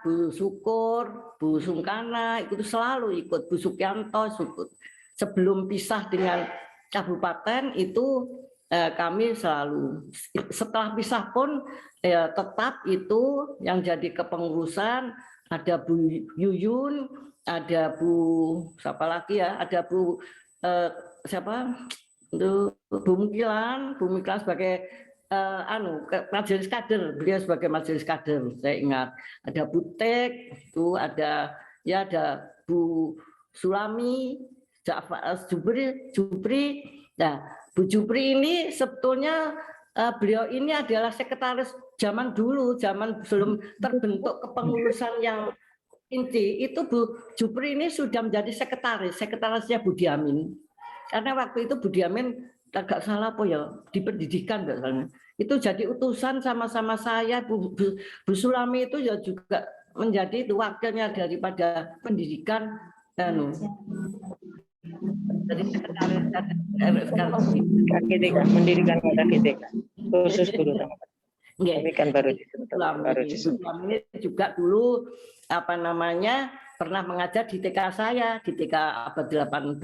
Speaker 5: Bu Syukur, Bu Sungkana itu selalu ikut, Bu Sukianto sebelum pisah dengan kabupaten itu kami selalu, setelah pisah pun tetap itu yang jadi kepengurusan, ada Bu Yuyun, ada Bu siapa lagi ya, ada Bu siapa itu Bu Mukilan sebagai majelis kader, beliau sebagai majelis kader, saya ingat ada Bu Tek, itu ada Bu Sulami, Ja'far Jubri. Nah, Bu Jubri ini sebetulnya beliau ini adalah sekretaris zaman dulu, zaman belum terbentuk kepengurusan yang inti. Itu Bu Jubri ini sudah menjadi sekretarisnya Budi Amin. Karena waktu itu Budi Amin agak salah apa ya di pendidikan misalnya. Itu jadi utusan sama-sama saya. Bu Sulami itu ya juga menjadi itu wakilnya daripada pendidikan. Jadi sekretaris
Speaker 1: KGTK, mendirikan KGTK khusus guru ini kan baru
Speaker 5: ini juga dulu apa namanya pernah mengajar di TK saya, di TK abad 18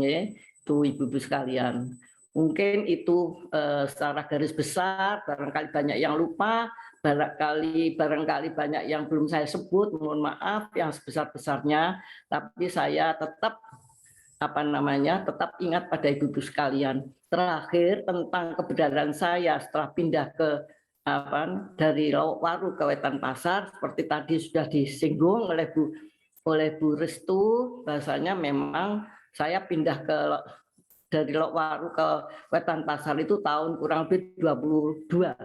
Speaker 5: ya, itu ibu-ibu sekalian. Mungkin itu secara garis besar, barangkali banyak yang lupa, barangkali banyak yang belum saya sebut, mohon maaf yang sebesar-besarnya, tapi saya tetap tetap ingat pada ibu-ibu sekalian. Terakhir tentang keberadaan saya setelah pindah ke dari Lowokwaru ke Wetan Pasar, seperti tadi sudah disinggung oleh Bu Restu, bahasanya memang saya pindah dari Lowokwaru ke Wetan Pasar itu tahun kurang lebih 2002.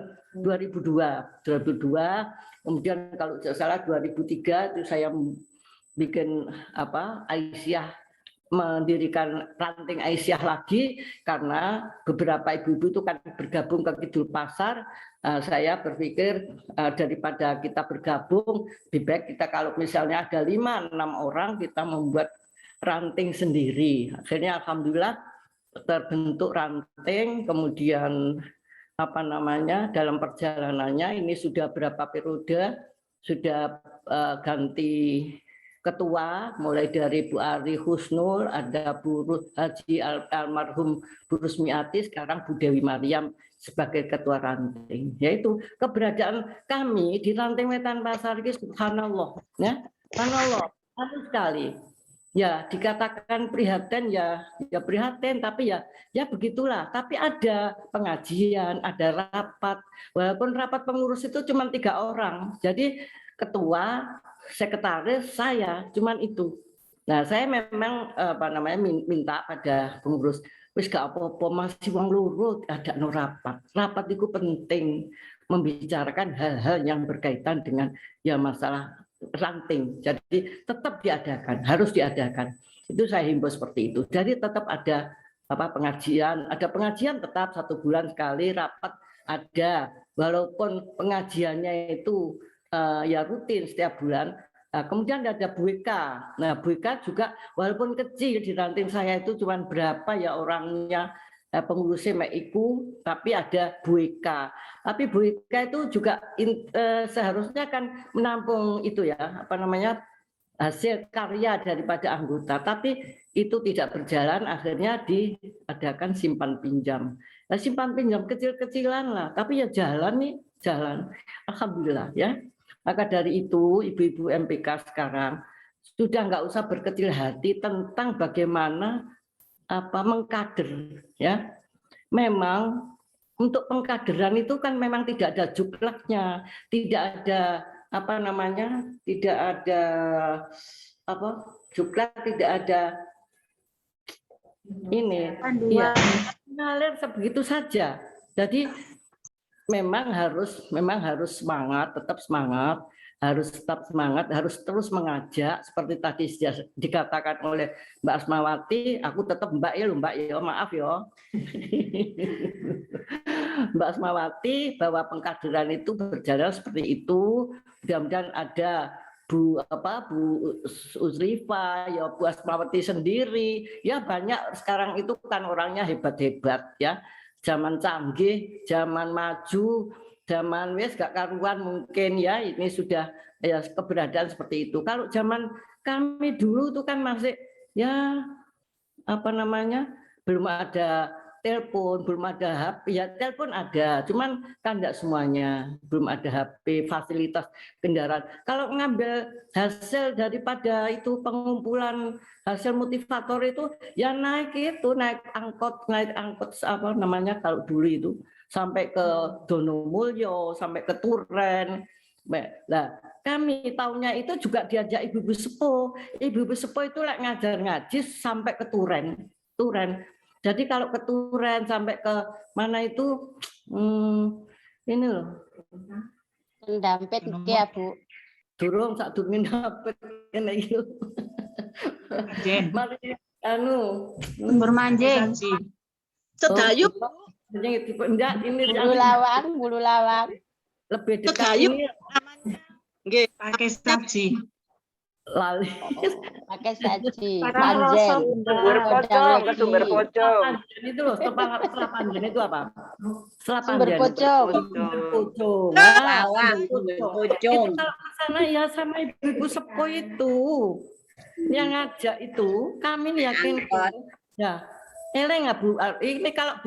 Speaker 5: Kemudian kalau tidak salah 2003 itu saya bikin Aisyah, mendirikan ranting Aisyah lagi, karena beberapa ibu-ibu itu kan bergabung ke Kidul Pasar. Saya berpikir daripada kita bergabung, lebih baik kita kalau misalnya ada 5-6 orang kita membuat ranting sendiri. Akhirnya alhamdulillah terbentuk ranting. Kemudian dalam perjalanannya ini sudah berapa periode sudah ganti ketua, mulai dari Bu Ari Husnul, ada Bu Haji almarhum Bu Rusmiati, sekarang Bu Dewi Mariam sebagai ketua ranting. Yaitu keberadaan kami di ranting Wetan Pasar ini subhanallah, ya, subhanallah, satu sekali. Ya dikatakan prihatin ya prihatin, tapi ya begitulah. Tapi ada pengajian, ada rapat, walaupun rapat pengurus itu cuma 3 orang. Jadi ketua, sekretaris, saya cuman itu. Nah saya memang minta pada pengurus, wis gak apa-apa masih wong loro ada no rapat itu penting, membicarakan hal-hal yang berkaitan dengan ya masalah ranting, jadi tetap diadakan, harus diadakan. Itu saya himbau seperti itu. Jadi tetap ada pengajian, tetap 1 bulan sekali, rapat ada, walaupun pengajiannya itu ya rutin setiap bulan. Kemudian ada BWK. Nah, BWK juga walaupun kecil di ranting saya itu cuma berapa ya orangnya, pengurusnya Meiku, tapi ada BWK. Tapi BWK itu juga seharusnya kan menampung itu ya, hasil karya daripada anggota. Tapi itu tidak berjalan, akhirnya diadakan simpan pinjam. Nah, simpan pinjam kecil-kecilan lah, tapi ya jalan. Alhamdulillah ya. Maka dari itu ibu-ibu MPK sekarang sudah nggak usah berkecil hati tentang bagaimana mengkader ya. Memang untuk pengkaderan itu kan memang tidak ada juklaknya, tidak ada tidak ada juklak, tidak ada ini ya, ngalir sebegitu saja. Jadi memang harus semangat, tetap semangat, harus terus mengajak seperti tadi dikatakan oleh Mbak Asmawati. Aku tetap Mbak ya, maaf ya. Mbak Asmawati, bahwa pengkaderan itu berjalan seperti itu. Mudah-mudahan ada Bu Usrifa, ya Bu Asmawati sendiri, ya banyak sekarang itu kan orangnya hebat-hebat ya. Zaman canggih, zaman maju, zaman wes gak karuan mungkin ya, ini sudah ya keberadaan seperti itu. Kalau zaman kami dulu itu kan masih ya apa namanya, belum ada telepon, belum ada HP, ya telepon ada, cuman kan enggak semuanya, belum ada HP, fasilitas kendaraan. Kalau ngambil hasil daripada itu pengumpulan hasil motivator itu, ya naik angkot apa namanya kalau dulu itu sampai ke Donomulyo, sampai ke Turen. Nah, kami tahunya itu juga diajak ibu-ibu sepuh. Ibu-ibu sepuh itu ngajar ngaji sampai ke Turen. Jadi kalau ke Turen sampai ke mana itu ini loh.
Speaker 2: Pendampet ya Bu.
Speaker 5: Durung sak durunge dapat kene iki. Mari
Speaker 6: bermanjing.
Speaker 7: Sedayup.
Speaker 5: Ini
Speaker 2: Bulu lawang.
Speaker 5: Lebih dekat
Speaker 7: Sedayup
Speaker 5: ini.
Speaker 7: namanya. Nggih,
Speaker 6: Pakai saji.
Speaker 5: Lali.
Speaker 2: Pakai saji.
Speaker 1: Sumber pocong, ke sumber pocong.
Speaker 5: Itu loh, setelah panjen itu apa? Setelah
Speaker 2: Sumber
Speaker 5: panjen.
Speaker 2: pocong.
Speaker 5: Pocong.
Speaker 7: Lawang,
Speaker 5: Itu kalau ke sana ya sama ibu-ibu sepuh itu. Yang ngajak itu kami yakin ya. Eleng Bu, ini kalau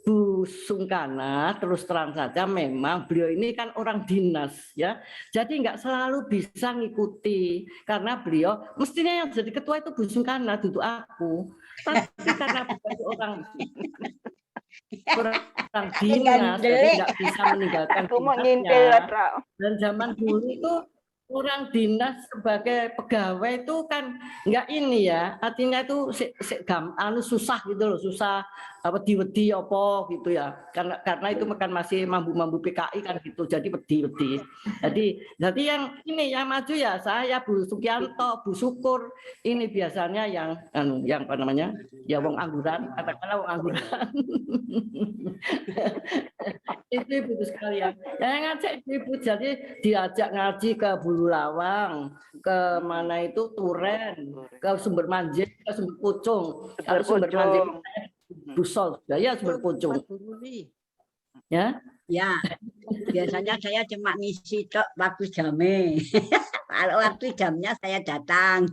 Speaker 5: Bu Sungkana terus terang saja memang beliau ini kan orang dinas ya, jadi nggak selalu bisa ngikuti karena beliau mestinya yang jadi ketua itu Bu Sungkana, duduk aku, tapi karena orang dinas jadi nggak bisa meninggalkan dinasnya. Dan zaman dulu itu orang dinas sebagai pegawai itu kan nggak ini ya, artinya itu susah gitu loh, susah apa wedi apa gitu ya, karena itu kan masih mambu PKI kan gitu, jadi wedi. Jadi yang ini yang maju ya saya, Bu Sukianto, Bu Syukur, ini biasanya yang apa namanya ya wong angguran, katakanlah wong angguran. Itu ibu sekalian, yang ngajak ibu jadi diajak ngaji ke Bulu Lawang, ke mana itu Turen, ke Sumber Manjing, ke Sumber Pucung. Kalau Sumber Manjing Busol, ya Sumber Pucung. Ya?
Speaker 7: Ya, biasanya saya cuma ngisi tok waktu jamnya. Kalau waktu jamnya saya datang.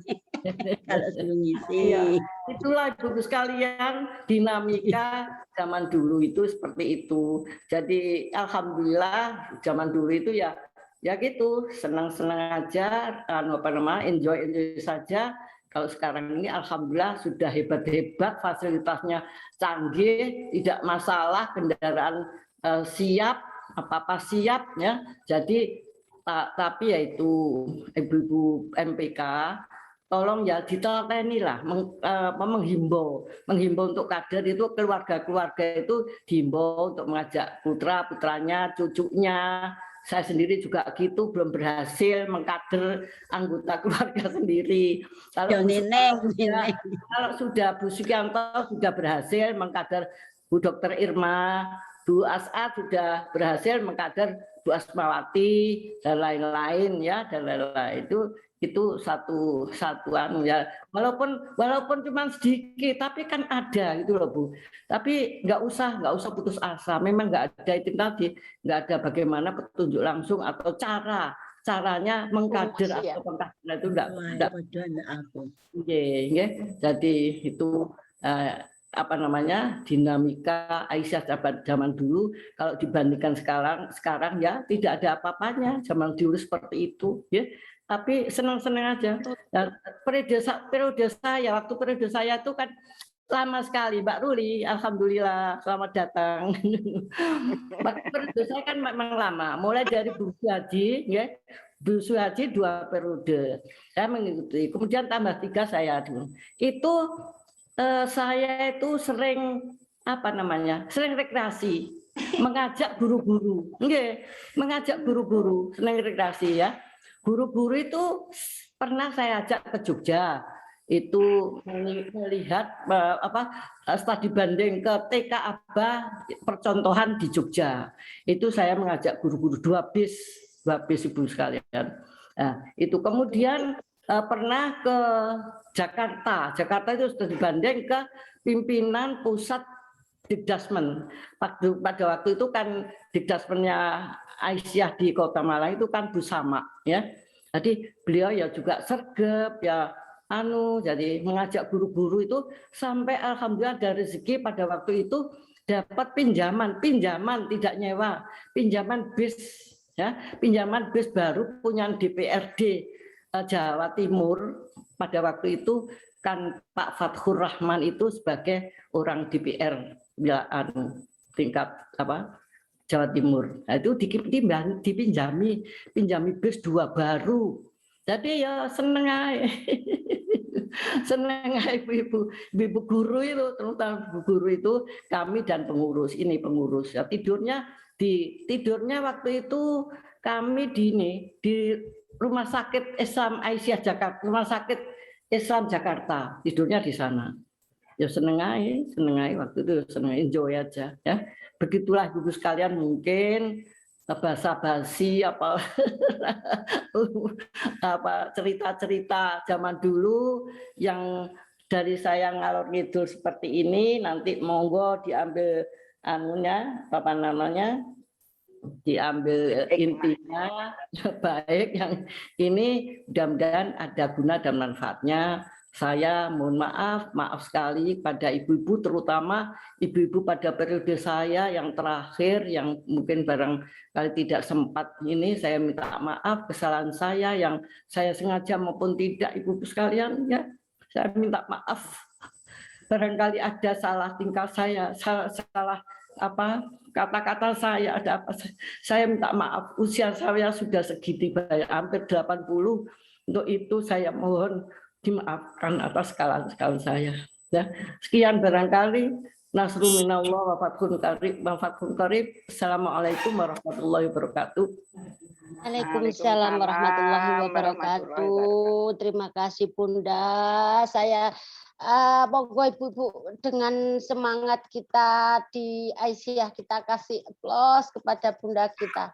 Speaker 7: Kalau suruh ngisi.
Speaker 5: Ya, itulah ibu sekalian dinamika zaman dulu itu seperti itu. Jadi alhamdulillah zaman dulu itu ya gitu, senang-senang aja, enjoy saja. Kalau sekarang ini alhamdulillah sudah hebat-hebat, fasilitasnya canggih, tidak masalah, kendaraan siap, apa-apa siap ya. Jadi tapi yaitu ibu-ibu MPK tolong ya ditelateni lah, menghimbau untuk kader itu, keluarga-keluarga itu dihimbau untuk mengajak putranya, cucunya. Saya sendiri juga gitu, belum berhasil mengkader anggota keluarga sendiri. Kalau sudah Bu Sukianto sudah berhasil mengkader Bu Dr. Irma, Bu As'ad sudah berhasil mengkader Bu Asmawati dan lain-lain ya, dan lain-lain itu satuan ya, walaupun cuma sedikit tapi kan ada gitu loh Bu. Tapi nggak usah putus asa, memang nggak ada itu tadi, nggak ada bagaimana petunjuk langsung atau caranya mengkader atau pengkaderan itu enggak. Jadi itu apa namanya dinamika Aisyah zaman dulu kalau dibandingkan sekarang ya tidak ada apa-apanya, zaman dulu seperti itu ya. Tapi senang-senang aja. Dan periode saya itu kan lama sekali, Mbak Ruli. Alhamdulillah, selamat datang. Periode saya kan memang lama, mulai dari Bu Suhaji, ya. Bu Suhaji 2 periode. Saya mengikuti. Kemudian tambah 3 saya dulu. Itu saya itu sering sering rekreasi, mengajak guru-guru, senang rekreasi ya. Guru-guru itu pernah saya ajak ke Jogja, itu melihat setelah dibanding ke TK Aba percontohan di Jogja, itu saya mengajak guru-guru 2 bis ibu sekalian. Nah, itu kemudian pernah ke Jakarta. Jakarta itu sudah dibanding ke pimpinan pusat Dikdasmen. Pada waktu itu kan Dikdasmennya Aisyah di Kota Malang itu kan Bu Sama, ya. Jadi beliau ya juga sergap ya jadi mengajak guru-guru itu sampai alhamdulillah ada rezeki pada waktu itu dapat pinjaman tidak nyewa, pinjaman bis, ya, pinjaman bis baru punya DPRD Jawa Timur pada waktu itu kan Pak Fathur Rahman itu sebagai orang DPR ya, tingkat Jawa Timur. Nah, itu pinjami bis 2 baru. Jadi ya seneng aja. Seneng ibu guru itu, terutama ibu guru itu kami dan pengurus ya, tidurnya waktu itu kami di Rumah Sakit Islam Aisyah Jakarta, Rumah Sakit Islam Jakarta, tidurnya di sana. Ya seneng aja waktu itu, seneng enjoy aja ya. Begitulah ibu sekalian, mungkin basa-basi cerita-cerita zaman dulu yang dari saya ngalor ngidul seperti ini. Nanti monggo diambil diambil intinya baik, yang ini mudah-mudahan ada guna dan manfaatnya. Saya mohon maaf sekali pada ibu-ibu, terutama ibu-ibu pada periode saya yang terakhir yang mungkin barangkali tidak sempat ini. Saya minta maaf kesalahan saya yang saya sengaja maupun tidak, ibu-ibu sekalian, ya. Saya minta maaf. Barangkali ada salah tingkah saya, salah kata-kata saya, ada apa. Saya minta maaf. Usia saya sudah segini, hampir 80. Untuk itu saya mohon dimaafkan atas kesalahan saya. Ya, sekian barangkali. Nasrul minallah wa fathun qarib. Assalamualaikum warahmatullahi wabarakatuh.
Speaker 2: Waalaikumsalam warahmatullahi wabarakatuh. Terima kasih Bunda. Saya monggo ibu-ibu dengan semangat kita di Aisyah kita kasih aplaus kepada Bunda kita.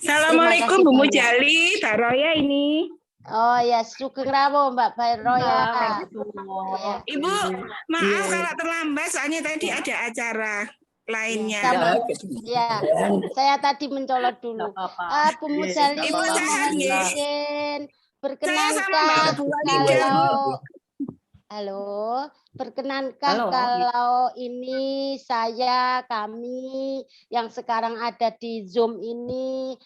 Speaker 6: Assalamualaikum Bu Mujali, Mbak Roya ini.
Speaker 2: Oh ya, sugeng rawuh Mbak Roya.
Speaker 6: Ibu, maaf kalau terlambat, soalnya tadi ada acara lainnya.
Speaker 2: Ya, saya tadi mencolot dulu. Bu Mujali,
Speaker 6: Ibu sehat ya?
Speaker 2: Berkenankah kalau ini kami yang sekarang ada di Zoom ini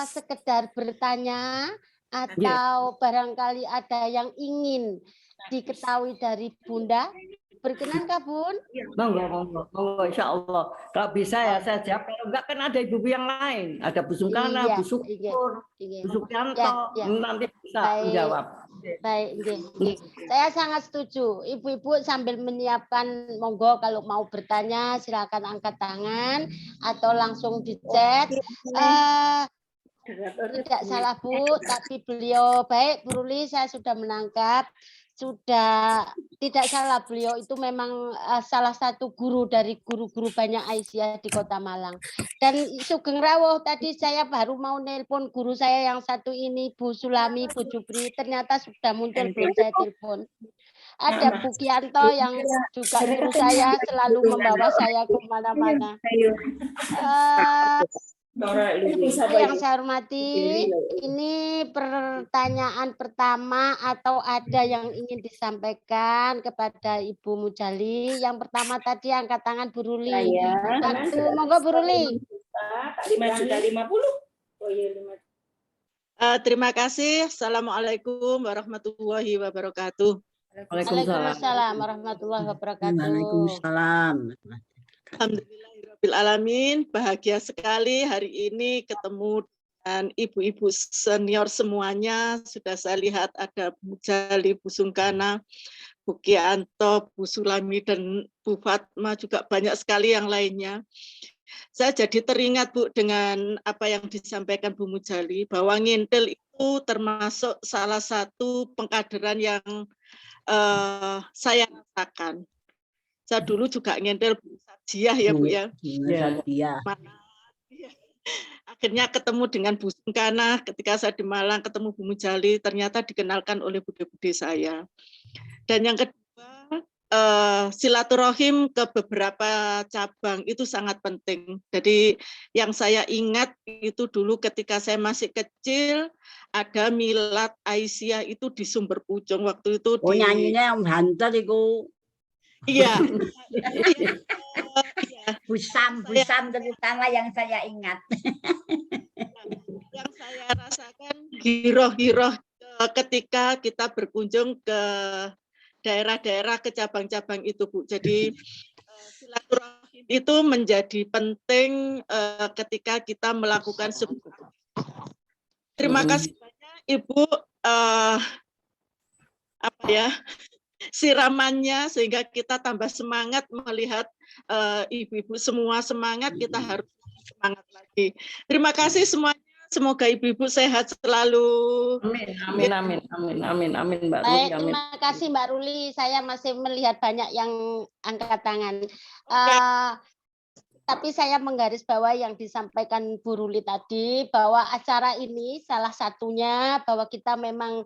Speaker 2: sekedar bertanya atau barangkali ada yang ingin diketahui dari Bunda? Berkenankah Bun?
Speaker 5: Monggo, insya Allah. Kalau bisa ya saya jawab. Kalau enggak kan ada ibu yang lain. Ada Bu Sungkana, Bu Syukur, Bu Sukianto. Nanti bisa menjawab.
Speaker 2: Baik. Saya sangat setuju. Ibu-ibu sambil menyiapkan, monggo kalau mau bertanya silakan angkat tangan atau langsung di chat. Tidak salah Bu, tapi beliau baik Bu Ruli, saya sudah menangkap. Sudah tidak salah, beliau itu memang salah satu guru dari guru-guru banyak Aisyah di Kota Malang. Dan sugeng rawuh, tadi saya baru mau nelpon guru saya yang satu ini, Bu Sulami, Bu Jupri, ternyata sudah muncul, belum saya telepon. Ada Bu Kianto yang juga guru saya, selalu membawa saya kemana-mana. Yang saya hormati, ini pertanyaan pertama atau ada yang ingin disampaikan kepada Ibu Mujali. Yang pertama tadi angkat tangan Bu Ruli. Monggo Bu Ruli.
Speaker 6: 5.050. Oh iya, 5.
Speaker 8: Terima kasih. Assalamualaikum warahmatullahi wabarakatuh.
Speaker 2: Waalaikumsalam warahmatullahi wabarakatuh.
Speaker 7: Waalaikumsalam.
Speaker 8: Alhamdulillahirabbil alamin, bahagia sekali hari ini ketemu dengan ibu-ibu senior semuanya. Sudah saya lihat ada Bu Mujali, Bu Sungkana, Bu Kianto, Bu Sulami, dan Bu Fatma, juga banyak sekali yang lainnya. Saya jadi teringat Bu dengan apa yang disampaikan Bu Mujali, bahwa ngintil itu termasuk salah satu pengkaderan yang saya rasakan. Saya dulu juga ngintil Sarjiah ya Bu ya. akhirnya ketemu dengan Bu Sungkana. Ketika saya di Malang ketemu Bu Mujali, ternyata dikenalkan oleh bude-bude saya. Dan yang kedua, silaturahim ke beberapa cabang itu sangat penting. Jadi yang saya ingat itu dulu ketika saya masih kecil, ada milad Aisyah itu di Sumber Pucung waktu itu.
Speaker 7: Oh, nyanyinya Om Hunter itu.
Speaker 8: Iya.
Speaker 7: Busam terutama yang saya ingat.
Speaker 8: Yang saya rasakan giroh-giroh ketika kita berkunjung ke daerah-daerah, ke cabang-cabang itu, Bu. Jadi silaturahim itu menjadi penting ketika kita melakukan sebuah. Terima kasih banyak Ibu siramannya sehingga kita tambah semangat melihat ibu-ibu semua semangat, kita harus semangat lagi. Terima kasih semuanya. Semoga ibu-ibu sehat selalu.
Speaker 5: Amin Mbak Ruli.
Speaker 2: Baik, terima kasih Mbak Ruli. Saya masih melihat banyak yang angkat tangan. Tapi saya menggarisbawahi yang disampaikan Bu Ruli tadi, bahwa acara ini salah satunya bahwa kita memang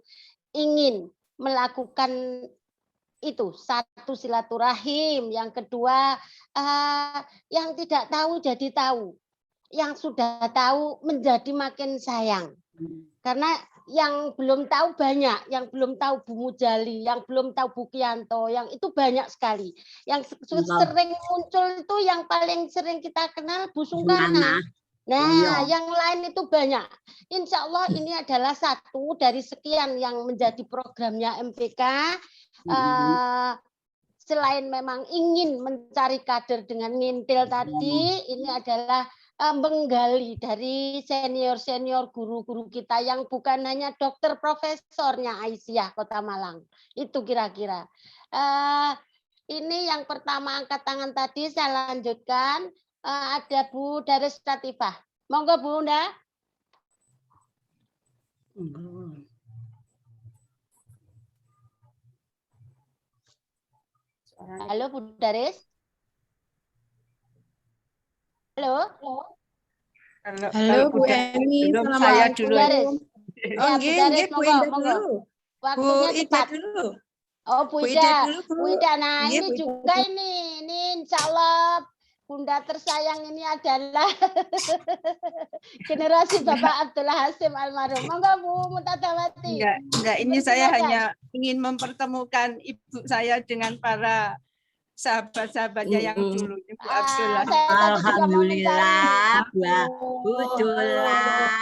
Speaker 2: ingin melakukan itu, satu silaturahim, yang kedua yang tidak tahu jadi tahu, yang sudah tahu menjadi makin sayang. Karena yang belum tahu banyak, yang belum tahu Bu Mujali, yang belum tahu Bu Kianto, yang itu banyak sekali. Yang sering muncul itu yang paling sering kita kenal Bu Sungkana. Nah, yang lain itu banyak. Insya Allah ini adalah satu dari sekian yang menjadi programnya MPK. Selain memang ingin mencari kader dengan ngintil tadi, ini adalah menggali dari senior-senior guru-guru kita yang bukan hanya dokter profesornya Aisyah Kota Malang. Itu kira-kira. Ini yang pertama angkat tangan tadi, saya lanjutkan. Ada Bu Daris Latifah. Monggo Bunda. Halo Bu Daris. Halo.
Speaker 9: Halo Bu Eni,
Speaker 2: saya dulu.
Speaker 9: Oh, nggih, Bu Ida dulu.
Speaker 2: Waktunya
Speaker 9: Bu Ida
Speaker 2: cepat.
Speaker 9: dulu.
Speaker 2: Oh, Bu Ida. Bu Ida, nah ini juga ini insya Allah Bunda tersayang ini adalah generasi Bapak Abdullah Hasim almarhum. Monggo Bu Mutadawati.
Speaker 9: Enggak, ini saya hanya ingin mempertemukan ibu saya dengan para sahabat-sahabatnya yang dulu, Ibu Abdullah.
Speaker 7: Alhamdulillah, Bu Dullah.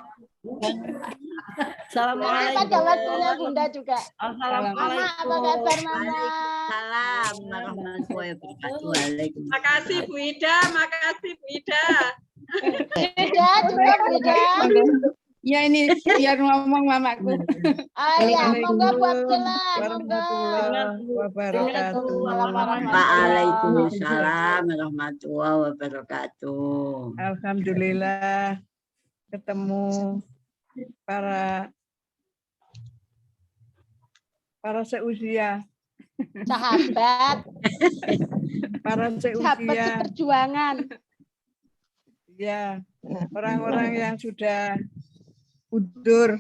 Speaker 2: Assalamualaikum. Pada waktunya Bunda juga.
Speaker 5: Assalamualaikum.
Speaker 2: Mama, apa kabar Mama?
Speaker 7: Salam warahmatullahi wabarakatuh.
Speaker 10: Makasih Bu Ida, makasih Bu Ida.
Speaker 2: Ida juga Bu Ida.
Speaker 9: Ya ini biar ngomong mamaku.
Speaker 2: Ya, monggo Bu Abdullah, monggo.
Speaker 7: Waalaikumsalam warahmatullahi wabarakatuh.
Speaker 11: Alhamdulillah ketemu para seusia.
Speaker 2: Sahabat.
Speaker 11: Para seusia.
Speaker 2: Sahabat perjuangan.
Speaker 11: Ya, orang-orang yang sudah udur,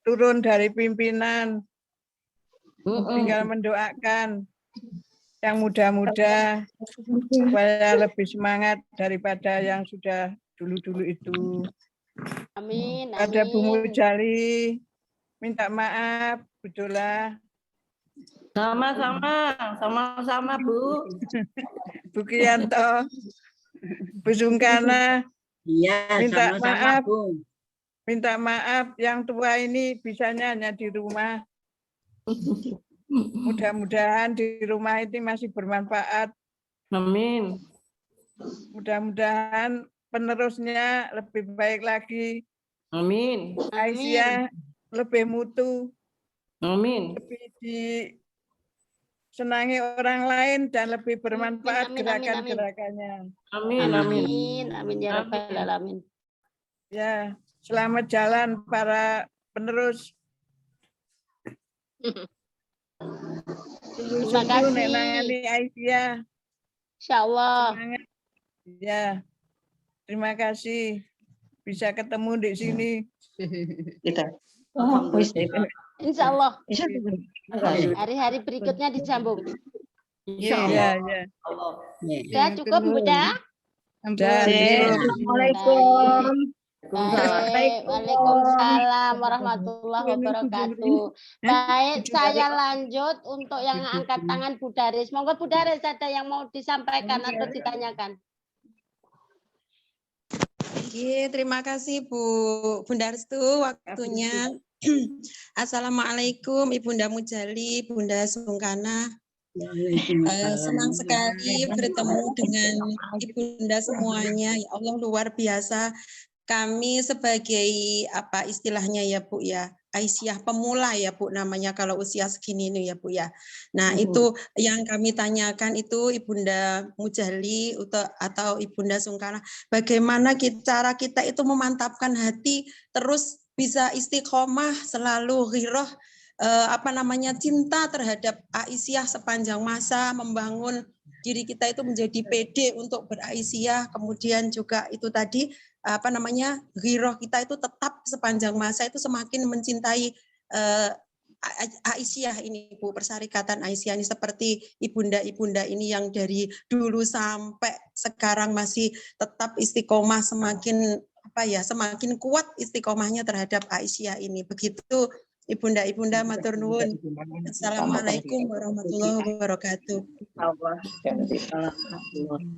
Speaker 11: turun dari pimpinan, tinggal mendoakan yang muda-muda supaya lebih semangat daripada yang sudah dulu-dulu itu.
Speaker 2: Amin.
Speaker 11: Ada Bu Mujali, minta maaf, Bu Dullah.
Speaker 5: Sama-sama Bu.
Speaker 11: Bu Kianto, Bu Sungkana, minta maaf. Bu. Minta maaf, yang tua ini bisanya hanya di rumah. Mudah-mudahan di rumah ini masih bermanfaat.
Speaker 5: Amin.
Speaker 11: Mudah-mudahan penerusnya lebih baik lagi.
Speaker 5: Amin.
Speaker 11: Aisyah lebih mutu.
Speaker 5: Amin.
Speaker 11: Lebih disenangi orang lain dan lebih bermanfaat gerakan-gerakannya.
Speaker 5: Amin.
Speaker 2: Amin. Amin ya rabbal alamin.
Speaker 11: Ya. Selamat jalan para penerus.
Speaker 2: Terima kasih.
Speaker 11: Aisyah.
Speaker 2: Insya Allah.
Speaker 11: Ya, terima kasih. bisa ketemu di sini.
Speaker 1: Kita.
Speaker 2: Insya Allah.
Speaker 1: Alhamdulillah.
Speaker 2: Hari-hari berikutnya disambung.
Speaker 5: Insya
Speaker 11: Iya,
Speaker 5: Allah.
Speaker 11: iya.
Speaker 5: Allah.
Speaker 2: Sudah cukup, Bunda?
Speaker 1: Assalamualaikum.
Speaker 2: Baik, waalaikumsalam warahmatullahi wabarakatuh. Baik, saya lanjut untuk yang angkat tangan Bu Daris. Monggo Bu Daris, ada yang mau disampaikan atau ditanyakan?
Speaker 12: Oke, terima kasih Bunda Restu waktunya. Assalamualaikum Ibunda Mujali, Bunda Sungkana. Senang sekali bertemu dengan Ibunda semuanya. Ya Allah, luar biasa. Kami sebagai apa istilahnya ya Bu ya, Aisyah pemula ya Bu namanya kalau usia segini ini ya Bu ya. Nah itu yang kami tanyakan itu Ibunda Mujali atau Ibunda Sungkana, bagaimana cara kita itu memantapkan hati terus bisa istiqomah selalu ghirah cinta terhadap Aisyah sepanjang masa, membangun diri kita itu menjadi pede untuk beraisyah, kemudian juga itu tadi ghirah kita itu tetap sepanjang masa itu semakin mencintai Aisyah ini Bu, Persyarikatan Aisyah ini seperti ibunda-ibunda ini yang dari dulu sampai sekarang masih tetap istiqomah, semakin kuat istiqomahnya terhadap Aisyah ini. Begitu Ibunda-ibunda matur nuwun. Assalamualaikum warahmatullahi wabarakatuh.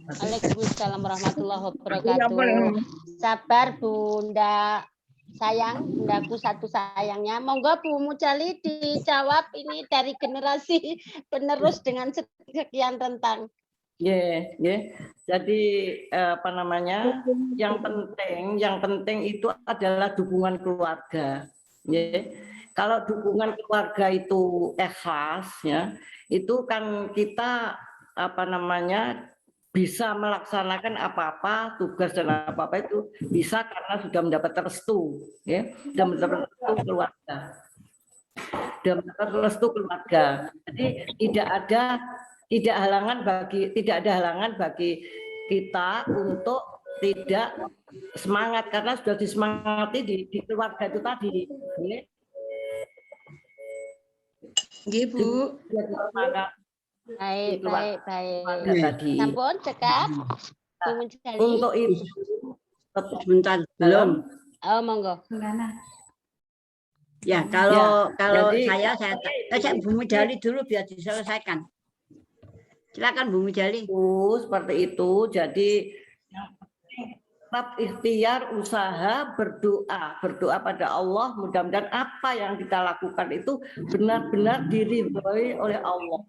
Speaker 2: Waalaikumsalam warahmatullahi wabarakatuh. Sabar Bunda sayang, bundaku satu sayangnya. Monggo Bu Mujali dijawab ini dari generasi penerus dengan sekian rentang.
Speaker 5: Jadi yang penting itu adalah dukungan keluarga. Kalau dukungan keluarga itu ikhlas, ya, itu kan kita bisa melaksanakan apa-apa tugas dan apa-apa itu bisa karena sudah mendapat restu, ya, sudah mendapat restu keluarga, sudah mendapat restu keluarga. Jadi tidak ada halangan bagi kita untuk tidak semangat karena sudah disemangati di keluarga itu tadi. Ya.
Speaker 12: Bu.
Speaker 2: Baik. Sampun cekap.
Speaker 5: Untuk itu
Speaker 7: sebentar belum.
Speaker 2: Oh, monggo.
Speaker 7: Ya, kalau saya Bu Mujali dulu biar diselesaikan. Silakan Bu Mujali.
Speaker 5: Seperti itu. Jadi tetap ikhtiar, usaha, berdoa pada Allah, mudah-mudahan apa yang kita lakukan itu benar-benar diridhoi oleh Allah.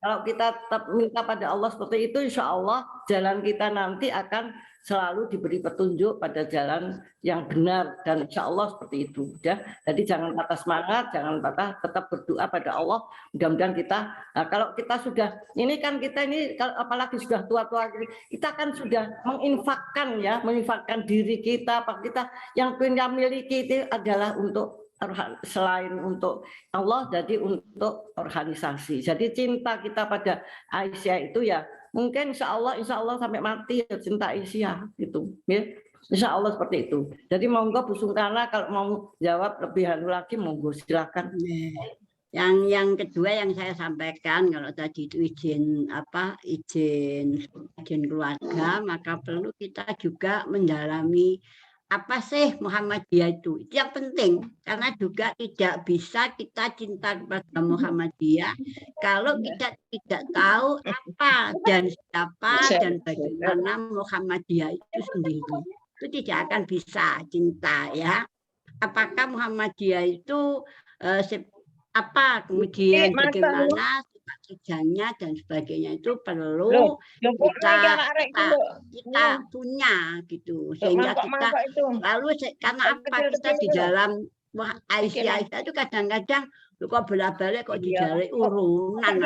Speaker 5: Kalau kita tetap minta pada Allah seperti itu, insya Allah jalan kita nanti akan selalu diberi petunjuk pada jalan yang benar dan insya Allah seperti itu. Ya. Jadi jangan patah semangat, jangan patah, tetap berdoa pada Allah. Mudah-mudahan kita, kalau kita sudah, apalagi sudah tua-tua, kita kan sudah menginfakkan diri kita, yang kita miliki itu adalah untuk selain untuk Allah, jadi untuk organisasi. Jadi cinta kita pada Aisyah itu ya mungkin insya Allah sampai mati ya cinta Aisyah gitu, ya. Insya Allah seperti itu. Jadi monggo Bu Sungkana kalau mau jawab lebih lagi monggo silakan.
Speaker 7: Yang kedua yang saya sampaikan kalau tadi itu izin keluarga, maka perlu kita juga mendalami apa sih Muhammadiyah itu yang penting, karena juga tidak bisa kita cinta kepada Muhammadiyah kalau kita tidak tahu apa dan siapa dan bagaimana Muhammadiyah itu sendiri. Itu tidak akan bisa cinta, ya. Apakah Muhammadiyah itu kemudian bagaimana kerjanya dan sebagainya itu perlu kita punya gitu, sehingga kita lalu karena apa kita di dalam Aisyah itu kadang-kadang kok bolak-balik kok dijalik urunan,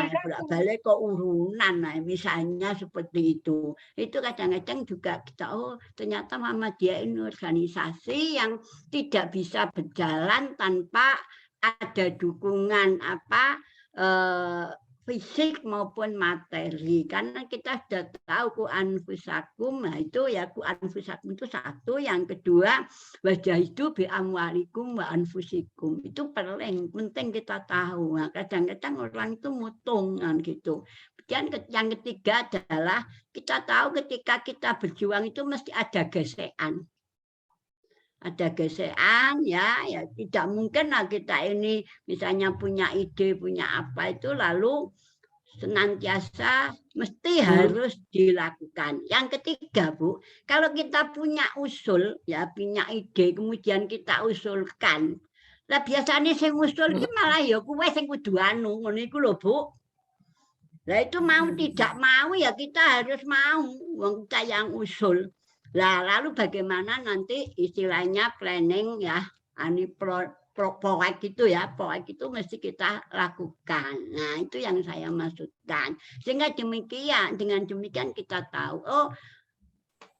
Speaker 7: misalnya seperti itu kadang-kadang juga kita ternyata Muhammadiyah ini organisasi yang tidak bisa berjalan tanpa ada dukungan fisik maupun materi, karena kita sudah tahu ku anfusakum, nah itu ya ku anfusakum itu satu, yang kedua wajah itu bi amwalikum wa anfusikum, itu penting kita tahu. Nah, kadang-kadang orang itu mutungan gitu. Kemudian yang ketiga adalah kita tahu ketika kita berjuang itu mesti ada gesekan. Ada gesekan ya tidak mungkin lah kita ini misalnya punya ide, punya apa itu lalu senantiasa mesti harus dilakukan. Yang ketiga, Bu, kalau kita punya usul ya, punya ide kemudian kita usulkan. Lah biasanya sing usul ki malah ya kuwe sing kudu anu ngono iku lho, Bu. Lah itu mau tidak mau ya kita harus mau wong kita yang usul. Nah, lalu bagaimana nanti istilahnya planning ya, proyek itu ya, proyek itu mesti kita lakukan. Nah, itu yang saya maksudkan. Sehingga demikian, dengan demikian kita tahu, oh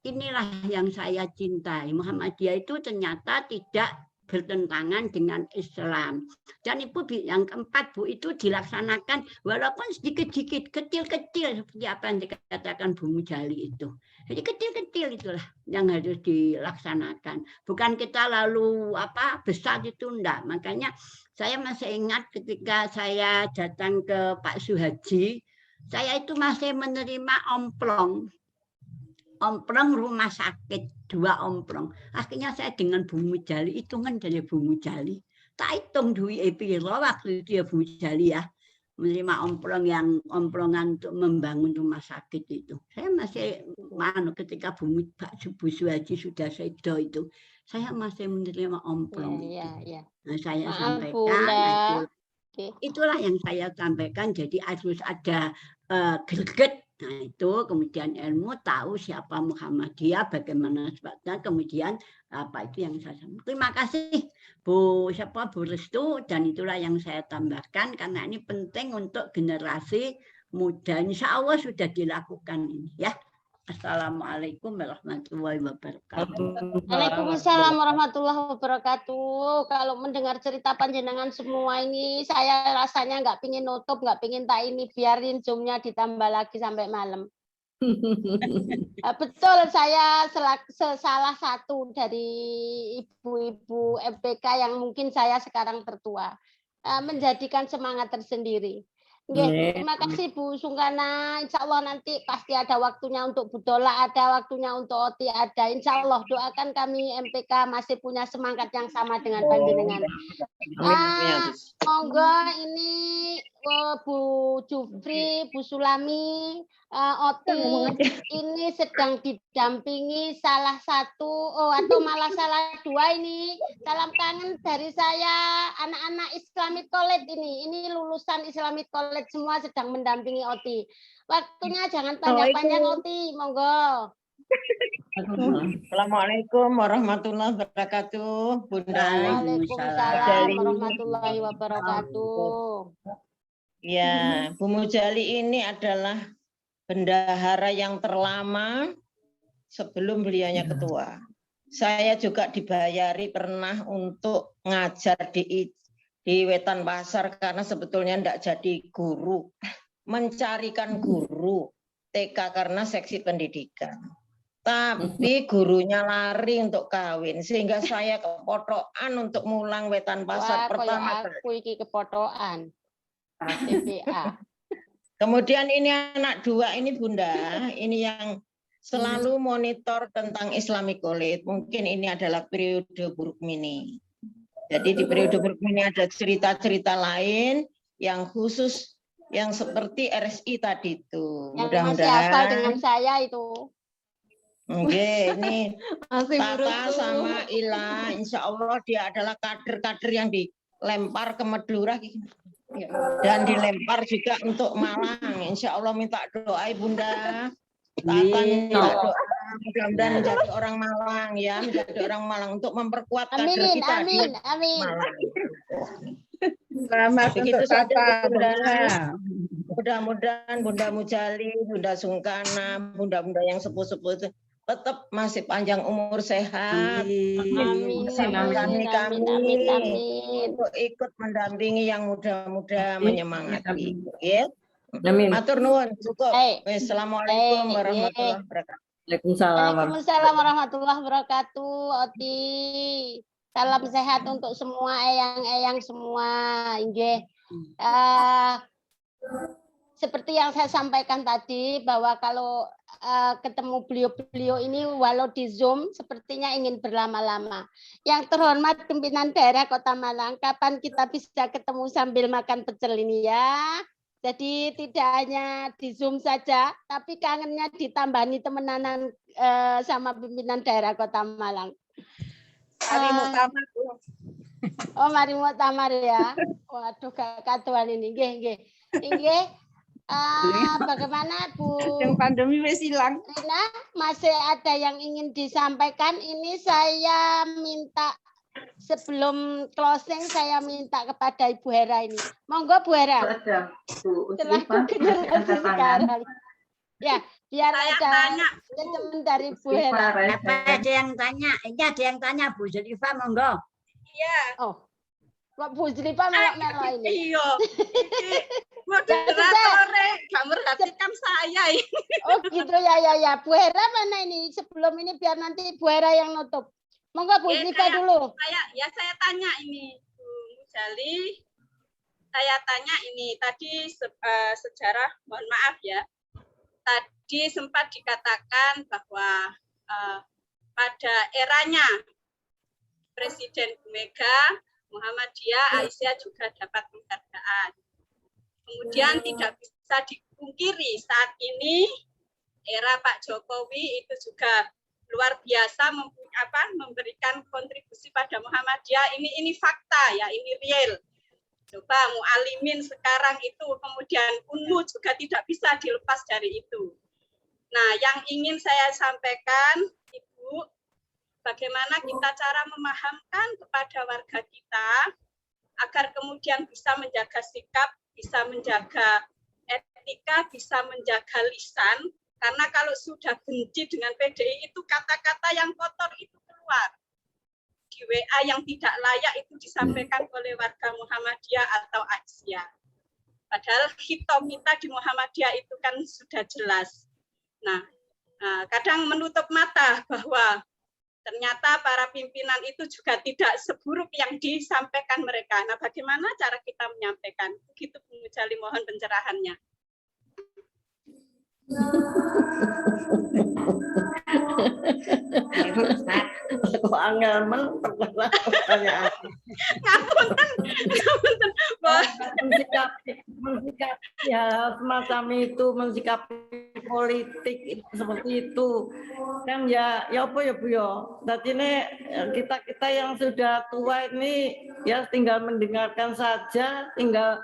Speaker 7: inilah yang saya cintai. Muhammadiyah itu ternyata tidak bertentangan dengan Islam. Dan Ibu yang keempat, Bu, itu dilaksanakan walaupun sedikit-sedikit, kecil-kecil seperti apa yang dikatakan Bu Mujali itu. Jadi kecil-kecil itulah yang harus dilaksanakan. Bukan kita lalu besar itu enggak. Makanya saya masih ingat ketika saya datang ke Pak Suhaji, saya itu masih menerima omplong rumah sakit, 2 omplong. Akhirnya saya dengan Bu Mujali, hitungan dari Bu Mujali. Tak hitung duit piro waktu itu ya Bu Mujali ya. Menerima omprongan untuk membangun rumah sakit itu. Saya masih ketika Bu Suhaji sudah sedo itu, saya masih menerima omplong.
Speaker 2: Iya.
Speaker 7: Nah, saya sampaikan, itulah yang saya sampaikan. Jadi harus ada greget. Nah itu kemudian ilmu tahu siapa Muhammadiyah, bagaimana sebabnya, kemudian apa itu yang saya sampaikan. Terima kasih Bu Restu, dan itulah yang saya tambahkan karena ini penting untuk generasi muda. Insya Allah sudah dilakukan ini ya. Assalamualaikum warahmatullahi wabarakatuh.
Speaker 2: Waalaikumsalam warahmatullahi wabarakatuh. Kalau mendengar cerita panjenengan semua ini, saya rasanya nggak pingin nutup, nggak pingin tak ini, biarin zoomnya ditambah lagi sampai malam. Betul, saya salah satu dari ibu-ibu MPK yang mungkin saya sekarang tertua, menjadikan semangat tersendiri. Terima kasih Bu Sungkana. Insya Allah nanti pasti ada waktunya untuk Bu Dola, ada waktunya untuk Oti, ada. Insya Allah doakan kami MPK masih punya semangat yang sama dengan panjenengan. Monggo ini Bu Jufri, Bu Sulami, Oti ini sedang didampingi salah satu atau malah salah 2 ini. Salam kangen dari saya, anak-anak Islamic College ini lulusan Islamic College semua sedang mendampingi Oti. Waktunya jangan panjang-panjang Oti, monggo.
Speaker 5: Assalamualaikum warahmatullahi wabarakatuh, Bunda.
Speaker 2: Waalaikumsalam warahmatullahi wabarakatuh.
Speaker 5: Ya, Bu Mujali ini adalah bendahara yang terlama sebelum beliaunya ketua. Saya juga dibayari pernah untuk ngajar di Wetan Pasar karena sebetulnya tidak jadi guru, mencarikan guru TK karena seksi pendidikan. Tapi gurunya lari untuk kawin sehingga saya kepotokan untuk mulang Wetan Pasar pertama.
Speaker 2: Aku iki kepotokan.
Speaker 5: Kemudian ini anak 2 ini Bunda, ini yang selalu monitor tentang Islamic College. Mungkin ini adalah periode Buruk Mini. Jadi di periode Buruk Mini ada cerita-cerita lain yang khusus yang seperti RSI tadi itu.
Speaker 2: Mudah-mudahan masih dengan saya itu.
Speaker 5: Oke, ini Tata sama Ila, insya Allah dia adalah kader-kader yang dilempar ke Madura dan dilempar juga untuk Malang. Insya Allah minta doa Bunda. Tata minta doa mudah-mudahan menjadi orang Malang ya, menjadi orang Malang untuk memperkuat kader kita di Malang.
Speaker 11: Selamat
Speaker 5: begitu
Speaker 11: untuk
Speaker 5: saja
Speaker 11: Bunda.
Speaker 5: Mudah-mudahan Bunda Mujali, Bunda Sungkana, Bunda-bunda yang sepuh-sepuh itu tetap masih panjang umur sehat.
Speaker 2: Amin.
Speaker 5: Kami untuk ikut mendampingi yang muda-muda menyemangati. Ya. Amin.
Speaker 1: Matur nuwun, cukup. Wes, Assalamualaikum warahmatullahi wabarakatuh.
Speaker 5: Waalaikumsalam.
Speaker 2: Waalaikumsalam warahmatullahi wabarakatuh. Oti. Salam sehat untuk semua eyang-eyang semua. Inggih. Seperti yang saya sampaikan tadi bahwa kalau ketemu beliau-beliau ini walau di Zoom sepertinya ingin berlama-lama. Yang terhormat pimpinan daerah Kota Malang, kapan kita bisa ketemu sambil makan pecel ini ya? Jadi tidak hanya di Zoom saja, tapi kangennya ditambahi temenanan sama pimpinan daerah Kota Malang.
Speaker 9: Mari muktamar.
Speaker 2: Oh, mari muktamar ya. Waduh, katuan ini. Nggih. Bagaimana Bu?
Speaker 9: Pandemi wis hilang.
Speaker 2: Rina, masih ada yang ingin disampaikan? Ini saya minta sebelum closing saya minta kepada Ibu Hera ini. Monggo Bu Hera. Selaku generasi sekarang. Ya, biar ada teman dari Bu Hera.
Speaker 7: Ada yang tanya? Ini ada yang tanya Bu Zulfa, monggo.
Speaker 10: Iya.
Speaker 2: Oh. Kok Bu Zulfa melo ini.
Speaker 10: Iya. Moderator gak merhatikan saya ini.
Speaker 2: Oh gitu ya. Bu Hera mana ini? Sebelum ini biar nanti Bu Hera yang nutup. Monggo Bu Zulfa dulu.
Speaker 10: Saya tanya ini Bu Mujali. Saya tanya ini tadi sejarah, mohon maaf ya. Tadi sempat dikatakan bahwa pada eranya Presiden Bu Mega, Muhammadiyah, Aisyah juga dapat penghargaan. Kemudian tidak bisa dipungkiri saat ini era Pak Jokowi itu juga luar biasa memberikan kontribusi pada Muhammadiyah. Ini fakta ya, ini real. Coba Mu'alimin sekarang itu, kemudian UNMU juga tidak bisa dilepas dari itu. Nah, yang ingin saya sampaikan, Ibu, bagaimana kita cara memahamkan kepada warga kita agar kemudian bisa menjaga sikap, bisa menjaga etika, bisa menjaga lisan, karena kalau sudah benci dengan PDI itu kata-kata yang kotor itu keluar. Di WA yang tidak layak itu disampaikan oleh warga Muhammadiyah atau Aisyah. Padahal hitam kita di Muhammadiyah itu kan sudah jelas. Nah, kadang menutup mata bahwa ternyata para pimpinan itu juga tidak seburuk yang disampaikan mereka. Nah, bagaimana cara kita menyampaikan? Begitu Bu Mujali, mohon pencerahannya.
Speaker 5: Kok angel pertanyaan.
Speaker 10: Ngapunten.
Speaker 5: Mensikapi hal semacam itu, mensikapi politik seperti itu kan ya apa ya Bu ya. Tadi ini kita yang sudah tua ini ya tinggal mendengarkan saja, tinggal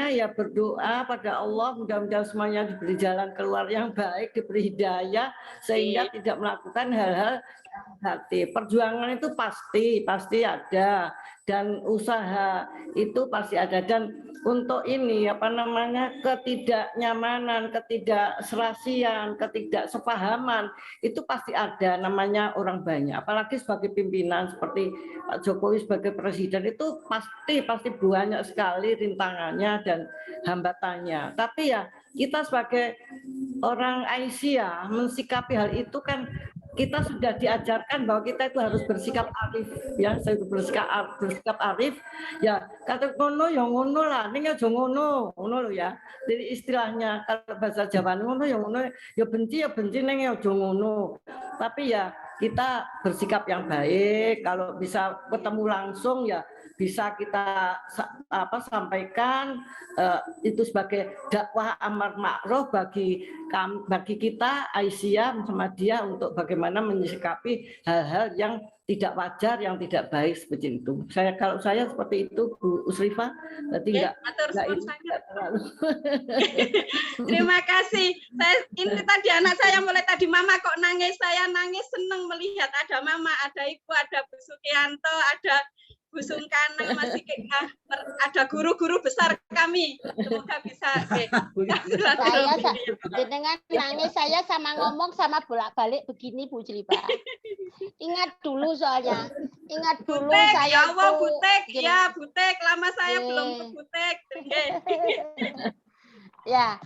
Speaker 5: ya berdoa pada Allah, mudah-mudahan semuanya diberi jalan keluar yang baik, diberi hidayah sehingga tidak melakukan hal-hal hati. Perjuangan itu pasti ada, dan usaha itu pasti ada, dan untuk ini ketidaknyamanan, ketidakserasian, ketidaksepahaman itu pasti ada, namanya orang banyak. Apalagi sebagai pimpinan seperti Pak Jokowi sebagai presiden itu pasti banyak sekali rintangannya dan hambatannya. Tapi ya kita sebagai orang Aisyah mensikapi hal itu kan kita sudah diajarkan bahwa kita itu harus bersikap arif ya, saya bersikap arif ya, kata ngono ya ngono lah, ning aja ngono lho ya. Jadi istilahnya kalau bahasa Jawa ngono ya ngono, ya benci ning aja ngono. Tapi ya kita bersikap yang baik, kalau bisa ketemu langsung ya bisa kita sampaikan itu sebagai dakwah amar ma'ruf bagi kita Aisyah Muhammadiyah untuk bagaimana menyikapi hal-hal yang tidak wajar, yang tidak baik seperti itu. Kalau saya seperti itu Bu Usrifah, berarti enggak terlalu.
Speaker 10: Terima kasih. Ini tadi anak saya mulai tadi, Mama kok nangis, saya nangis senang melihat ada Mama, ada Ibu, ada Bu Sukianto, ada Bu Sungkana, masih ada guru-guru besar kami. Semoga bisa.
Speaker 2: Saya dengan nangis saya sama ngomong sama bolak-balik begini Bu Jelipa. Ingat dulu soalnya. Ingat dulu
Speaker 10: Butek,
Speaker 2: saya
Speaker 10: ya Allah,
Speaker 2: itu.
Speaker 10: Butek, ya Butek, lama saya belum ke Butek.
Speaker 2: Ya,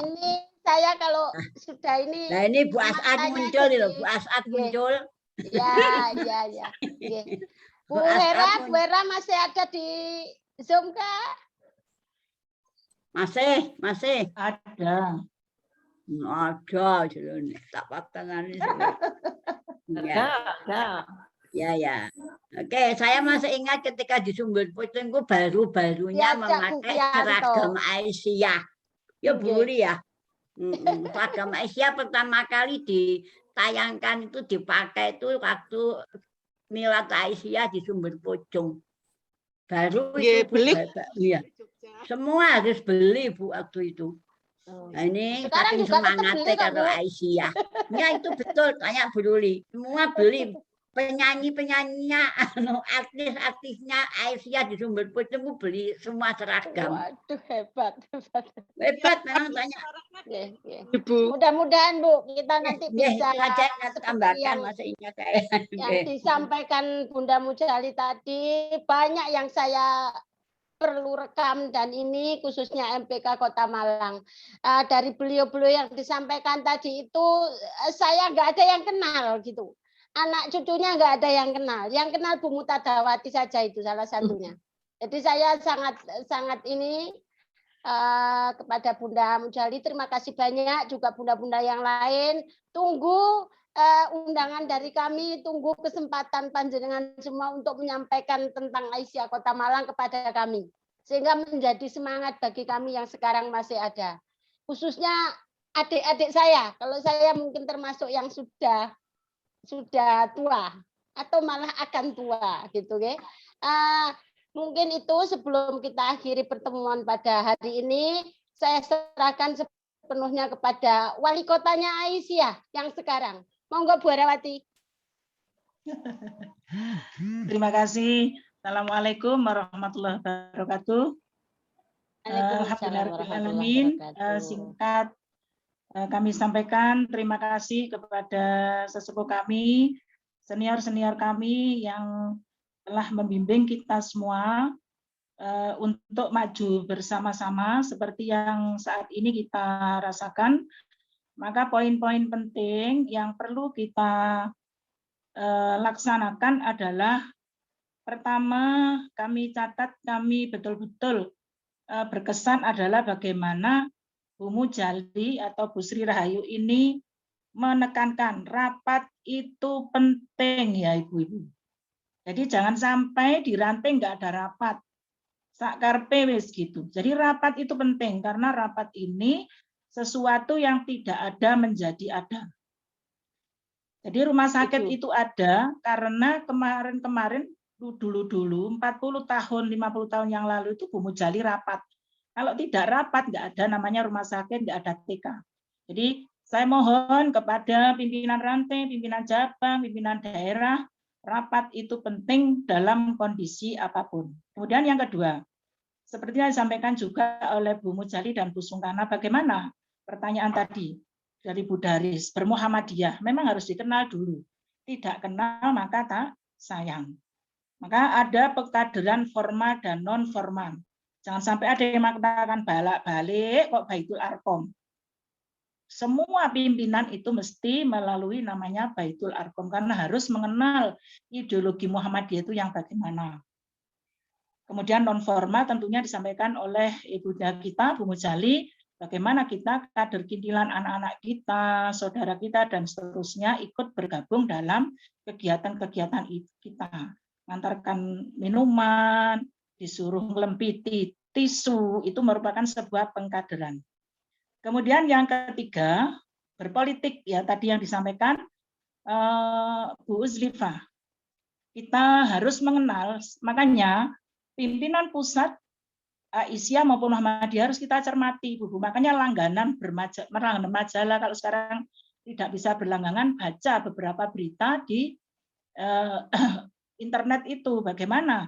Speaker 2: ini saya kalau sudah ini.
Speaker 7: Nah ini Bu As'ad muncul nih loh, Bu As'ad muncul.
Speaker 2: Ya. Bu Hera masih ada di Zoom kah?
Speaker 7: Masih.
Speaker 5: Ada.
Speaker 7: Ada, tak patangan ini.
Speaker 5: Ada.
Speaker 7: Ya. Oke, saya masih ingat ketika di Sumber Pucung itu baru-barunya memakai seragam Aisyah. Ya Bu Luli ya. Seragam Aisyah pertama kali ditayangkan itu dipakai itu waktu Milad Aisyah di Sumber Pucung. Baru itu
Speaker 8: beli.
Speaker 7: Iya. Semua harus beli Bu waktu itu. Nah, ini saking semangatnya kalau Aisyah. Ya itu betul, tanya Bu Luli. Semua beli. Penyanyi-penyanyinya, artis-artisnya Aisyah di Sumber Pucung beli semua seragam.
Speaker 2: Waduh, hebat.
Speaker 7: Hebat memang tanya.
Speaker 2: Ibu. Mudah-mudahan Bu, kita nanti bisa
Speaker 7: tambahkan masih ingat saya.
Speaker 2: Yang disampaikan Bunda Mujali tadi, banyak yang saya perlu rekam dan ini khususnya MPK Kota Malang. Dari beliau-beliau yang disampaikan tadi itu saya nggak ada yang kenal gitu. Anak cucunya nggak ada yang kenal. Yang kenal Bu Mutadawati saja itu salah satunya. Jadi saya sangat ini kepada Bunda Mujali terima kasih banyak, juga bunda-bunda yang lain. Tunggu undangan dari kami, tunggu kesempatan panjenengan semua untuk menyampaikan tentang Aisyah Kota Malang kepada kami. Sehingga menjadi semangat bagi kami yang sekarang masih ada. Khususnya adik-adik saya. Kalau saya mungkin termasuk yang sudah tua atau malah akan tua gitu ya. Mungkin itu sebelum kita akhiri pertemuan pada hari ini saya serahkan sepenuhnya kepada wali kotanya Aisyah yang sekarang. Monggo Bu Herawati.
Speaker 13: Terima kasih. Assalamualaikum warahmatullahi wabarakatuh. Alhamdulillahirrahmanirrahim. Singkat kami sampaikan terima kasih kepada sesepuh kami, senior-senior kami yang telah membimbing kita semua untuk maju bersama-sama seperti yang saat ini kita rasakan. Maka poin-poin penting yang perlu kita laksanakan adalah pertama kami catat, kami betul-betul berkesan adalah bagaimana Bu Mujali atau Bu Sri Rahayu ini menekankan rapat itu penting ya Ibu-Ibu. Jadi jangan sampai di ranting nggak ada rapat. Sakarpe wis gitu. Jadi rapat itu penting karena rapat ini sesuatu yang tidak ada menjadi ada. Jadi rumah sakit itu ada karena kemarin-kemarin dulu 40 tahun, 50 tahun yang lalu itu Bu Mujali rapat. Kalau tidak rapat, nggak ada namanya rumah sakit, nggak ada TK. Jadi saya mohon kepada pimpinan ranting, pimpinan cabang, pimpinan daerah, rapat itu penting dalam kondisi apapun. Kemudian yang kedua, seperti yang disampaikan juga oleh Bu Mujali dan Bu Sungkana, bagaimana pertanyaan tadi dari Bu Daris, bermuhammadiyah, memang harus dikenal dulu. Tidak kenal maka tak sayang. Maka ada pekaderan formal dan non formal. Jangan sampai ada yang mengatakan balik kok Baitul Arkom. Semua pimpinan itu mesti melalui namanya Baitul Arkom karena harus mengenal ideologi Muhammadiyah itu yang bagaimana. Kemudian non formal tentunya disampaikan oleh ibu kita Bu Mujali, bagaimana kita kader kintilan anak-anak kita, saudara kita dan seterusnya ikut bergabung dalam kegiatan-kegiatan kita. Mengantarkan minuman, disuruh ngelempiti tisu, itu merupakan sebuah pengkaderan. Kemudian yang ketiga, berpolitik, ya tadi yang disampaikan Bu Uzlifah. Kita harus mengenal, makanya pimpinan pusat Aisyah maupun Muhammadiyah harus kita cermati, Bu. Makanya langganan majalah, kalau sekarang tidak bisa berlangganan, baca beberapa berita di internet itu, bagaimana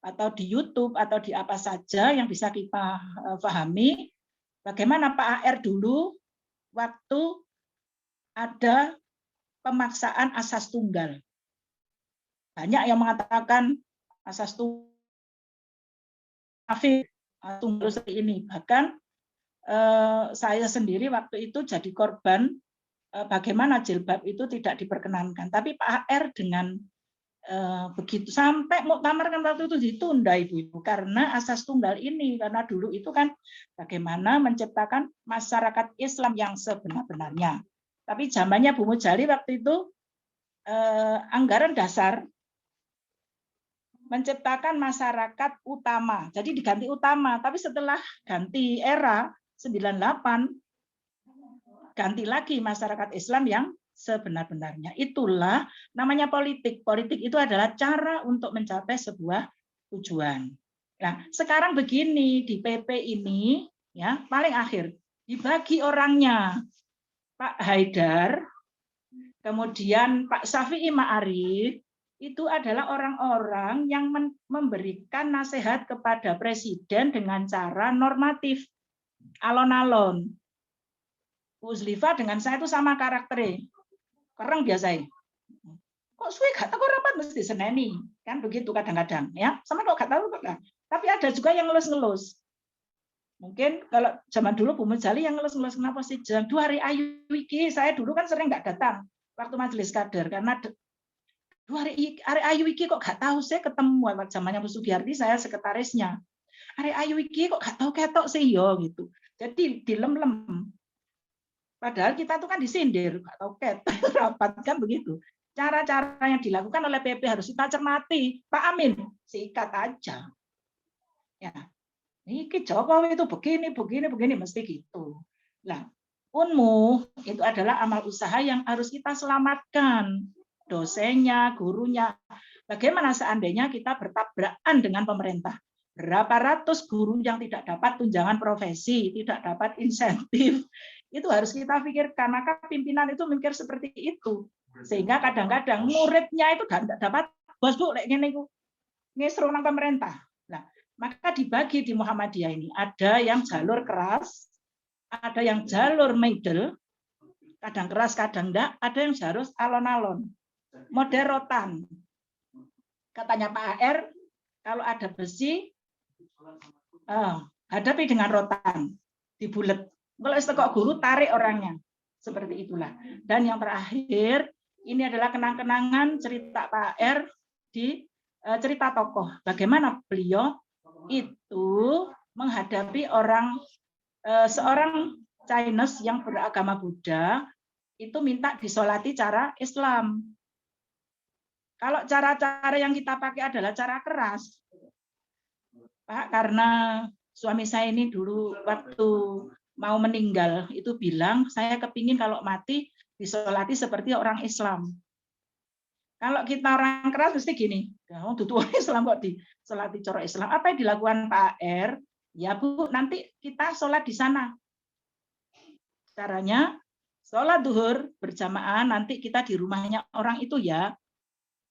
Speaker 13: atau di YouTube atau di apa saja yang bisa kita pahami bagaimana Pak AR dulu waktu ada pemaksaan asas tunggal. Banyak yang mengatakan asas tunggal seperti ini. Bahkan saya sendiri waktu itu jadi korban bagaimana jilbab itu tidak diperkenankan. Tapi Pak HR dengan begitu sampai muktamar kan waktu itu ditunda ibu-ibu karena asas tunggal ini, karena dulu itu kan bagaimana menciptakan masyarakat Islam yang sebenar-benarnya. Tapi zamannya Bu Mujali waktu itu anggaran dasar menciptakan masyarakat utama, jadi diganti utama. Tapi setelah ganti era 98 ganti lagi masyarakat Islam yang sebenar-benarnya. Itulah namanya politik. Politik itu adalah cara untuk mencapai sebuah tujuan. Nah, sekarang begini di PP ini ya, paling akhir dibagi orangnya. Pak Haidar, kemudian Pak Syafi'i Ma'arif itu adalah orang-orang yang memberikan nasihat kepada presiden dengan cara normatif, alon-alon. Bu Uzlifa dengan saya itu sama karakternya. Kereng biasanya. Kok suwe gak tahu rapat mesti seneni. Kan begitu kadang-kadang ya. Sama kok gak tahu kok. Tapi ada juga yang ngelus-ngelus. Mungkin kalau zaman dulu Bu Mujali yang ngelus-ngelus, kenapa sih jam 2 hari ayu iki saya dulu kan sering nggak datang waktu majelis kader karena 2 hari ayu iki kok gak tahu, saya ketemu waktu zamannya Bu Sugiyarti, saya sekretarisnya. Hari ayu iki kok gak tahu ketok sih yo gitu. Jadi dilem-lem. Padahal kita tuh kan disindir, nggak tahu rapat kan begitu. Cara-cara yang dilakukan oleh PP harus kita cermati. Pak Amin, sikat aja. Ya, ini Jokowi itu begini, mesti gitu. Nah, Unmu itu adalah amal usaha yang harus kita selamatkan. Dosennya, gurunya. Bagaimana seandainya kita bertabrakan dengan pemerintah? Berapa ratus guru yang tidak dapat tunjangan profesi, tidak dapat insentif, itu harus kita pikirkan. Maka pimpinan itu mikir seperti itu, sehingga kadang-kadang muridnya itu tidak dapat bos bu, ngesro nang pemerintah. Nah, maka dibagi di Muhammadiyah ini ada yang jalur keras, ada yang jalur middle, kadang keras, kadang enggak, ada yang harus alon-alon, moderotan. Katanya Pak HR, kalau ada besi hadapi dengan rotan, dibulet. Kalau istekok guru tarik orangnya, seperti itulah. Dan yang terakhir ini adalah kenang-kenangan cerita Pak R di cerita tokoh. Bagaimana beliau itu menghadapi seorang Chinese yang beragama Buddha itu minta disolati cara Islam. Kalau cara-cara yang kita pakai adalah cara keras, Pak, karena suami saya ini dulu waktu mau meninggal itu bilang, saya kepingin kalau mati disolati seperti orang Islam. Kalau kita orang keras mesti gini, tutup Islam kok disolati cara Islam. Apa yang dilakukan Pak R? Ya Bu, nanti kita sholat di sana. Caranya sholat duhur berjamaah, nanti kita di rumahnya orang itu ya.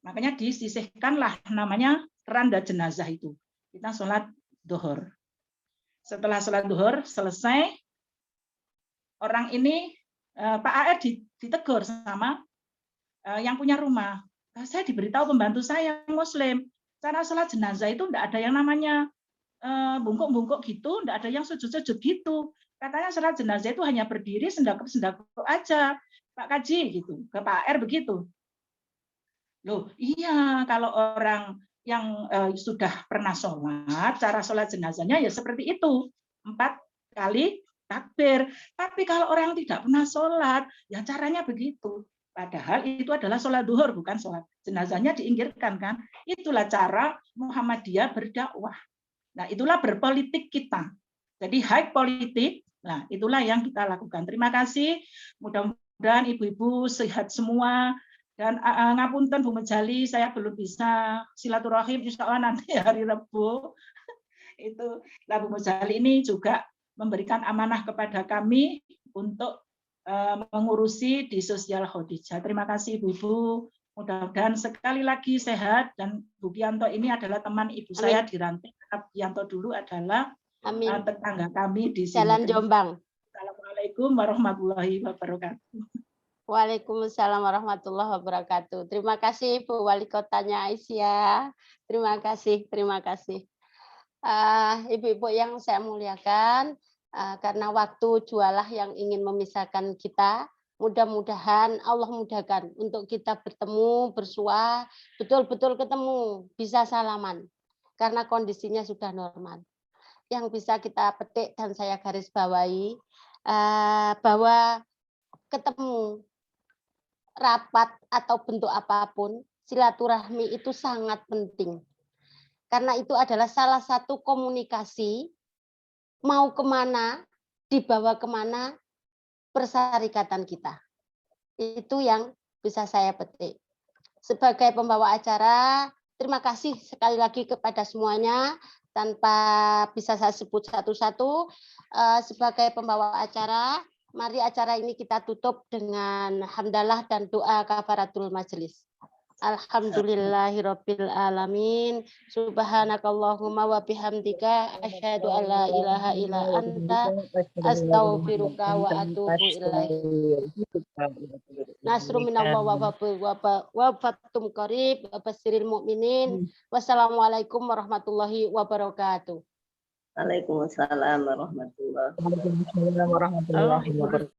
Speaker 13: Makanya disisihkanlah namanya keranda jenazah itu. Kita sholat duhur. Setelah sholat duhur selesai, orang ini Pak AR ditegur sama yang punya rumah. Saya diberitahu pembantu saya Muslim, cara sholat jenazah itu tidak ada yang namanya bungkuk-bungkuk gitu, tidak ada yang sujud-sujud gitu. Katanya sholat jenazah itu hanya berdiri sendakap-sendakap aja, Pak Kaji gitu. Ke Pak AR begitu. Loh, iya kalau orang yang sudah pernah sholat, cara sholat jenazahnya ya seperti itu, 4 kali takbir. Tapi kalau orang yang tidak pernah sholat, ya caranya begitu. Padahal itu adalah sholat duhur, bukan sholat jenazahnya diinggirkan kan. Itulah cara Muhammadiyah berdakwah. Nah, itulah berpolitik kita. Jadi high politik, nah itulah yang kita lakukan. Terima kasih. Mudah-mudahan ibu-ibu sehat semua. Dan ngapunten Bu Mujali, saya belum bisa silaturahim, insya Allah nanti hari Rabu. Itu Bu Mujali ini juga memberikan amanah kepada kami untuk mengurusi di Sosial Khadijah. Terima kasih Ibu-ibu. Mudah-mudahan sekali lagi sehat, dan Bu Kianto ini adalah teman ibu saya di Ranting. Bu Kianto dulu adalah tetangga kami di sini.
Speaker 2: Jalan Jombang.
Speaker 13: Assalamualaikum warahmatullahi wabarakatuh.
Speaker 2: Waalaikumsalam warahmatullahi wabarakatuh. Terima kasih Bu Wali Kotanya Aisyah. Terima kasih. Ibu-ibu yang saya muliakan, karena waktu jualah yang ingin memisahkan kita. Mudah-mudahan Allah mudahkan untuk kita bertemu, bersua, betul-betul ketemu, bisa salaman. Karena kondisinya sudah normal. Yang bisa kita petik dan saya garis bawahi, bahwa ketemu, rapat, atau bentuk apapun, silaturahmi itu sangat penting. Karena itu adalah salah satu komunikasi, mau kemana, dibawa kemana, persyarikatan kita. Itu yang bisa saya petik. Sebagai pembawa acara, terima kasih sekali lagi kepada semuanya, tanpa bisa saya sebut satu-satu. Sebagai pembawa acara, mari acara ini kita tutup dengan hamdalah dan doa kafaratul majelis. Alhamdulillahirabbil alamin. Subhanakallahumma wa bihamdika asyhadu an la ilaha illa anta astaghfiruka wa atubu ilaik. Nasrun minallah wa fatum qarib wa basyiril mukminin. Wassalamualaikum warahmatullahi wabarakatuh.
Speaker 5: Waalaikumsalam warahmatullahi wabarakatuh.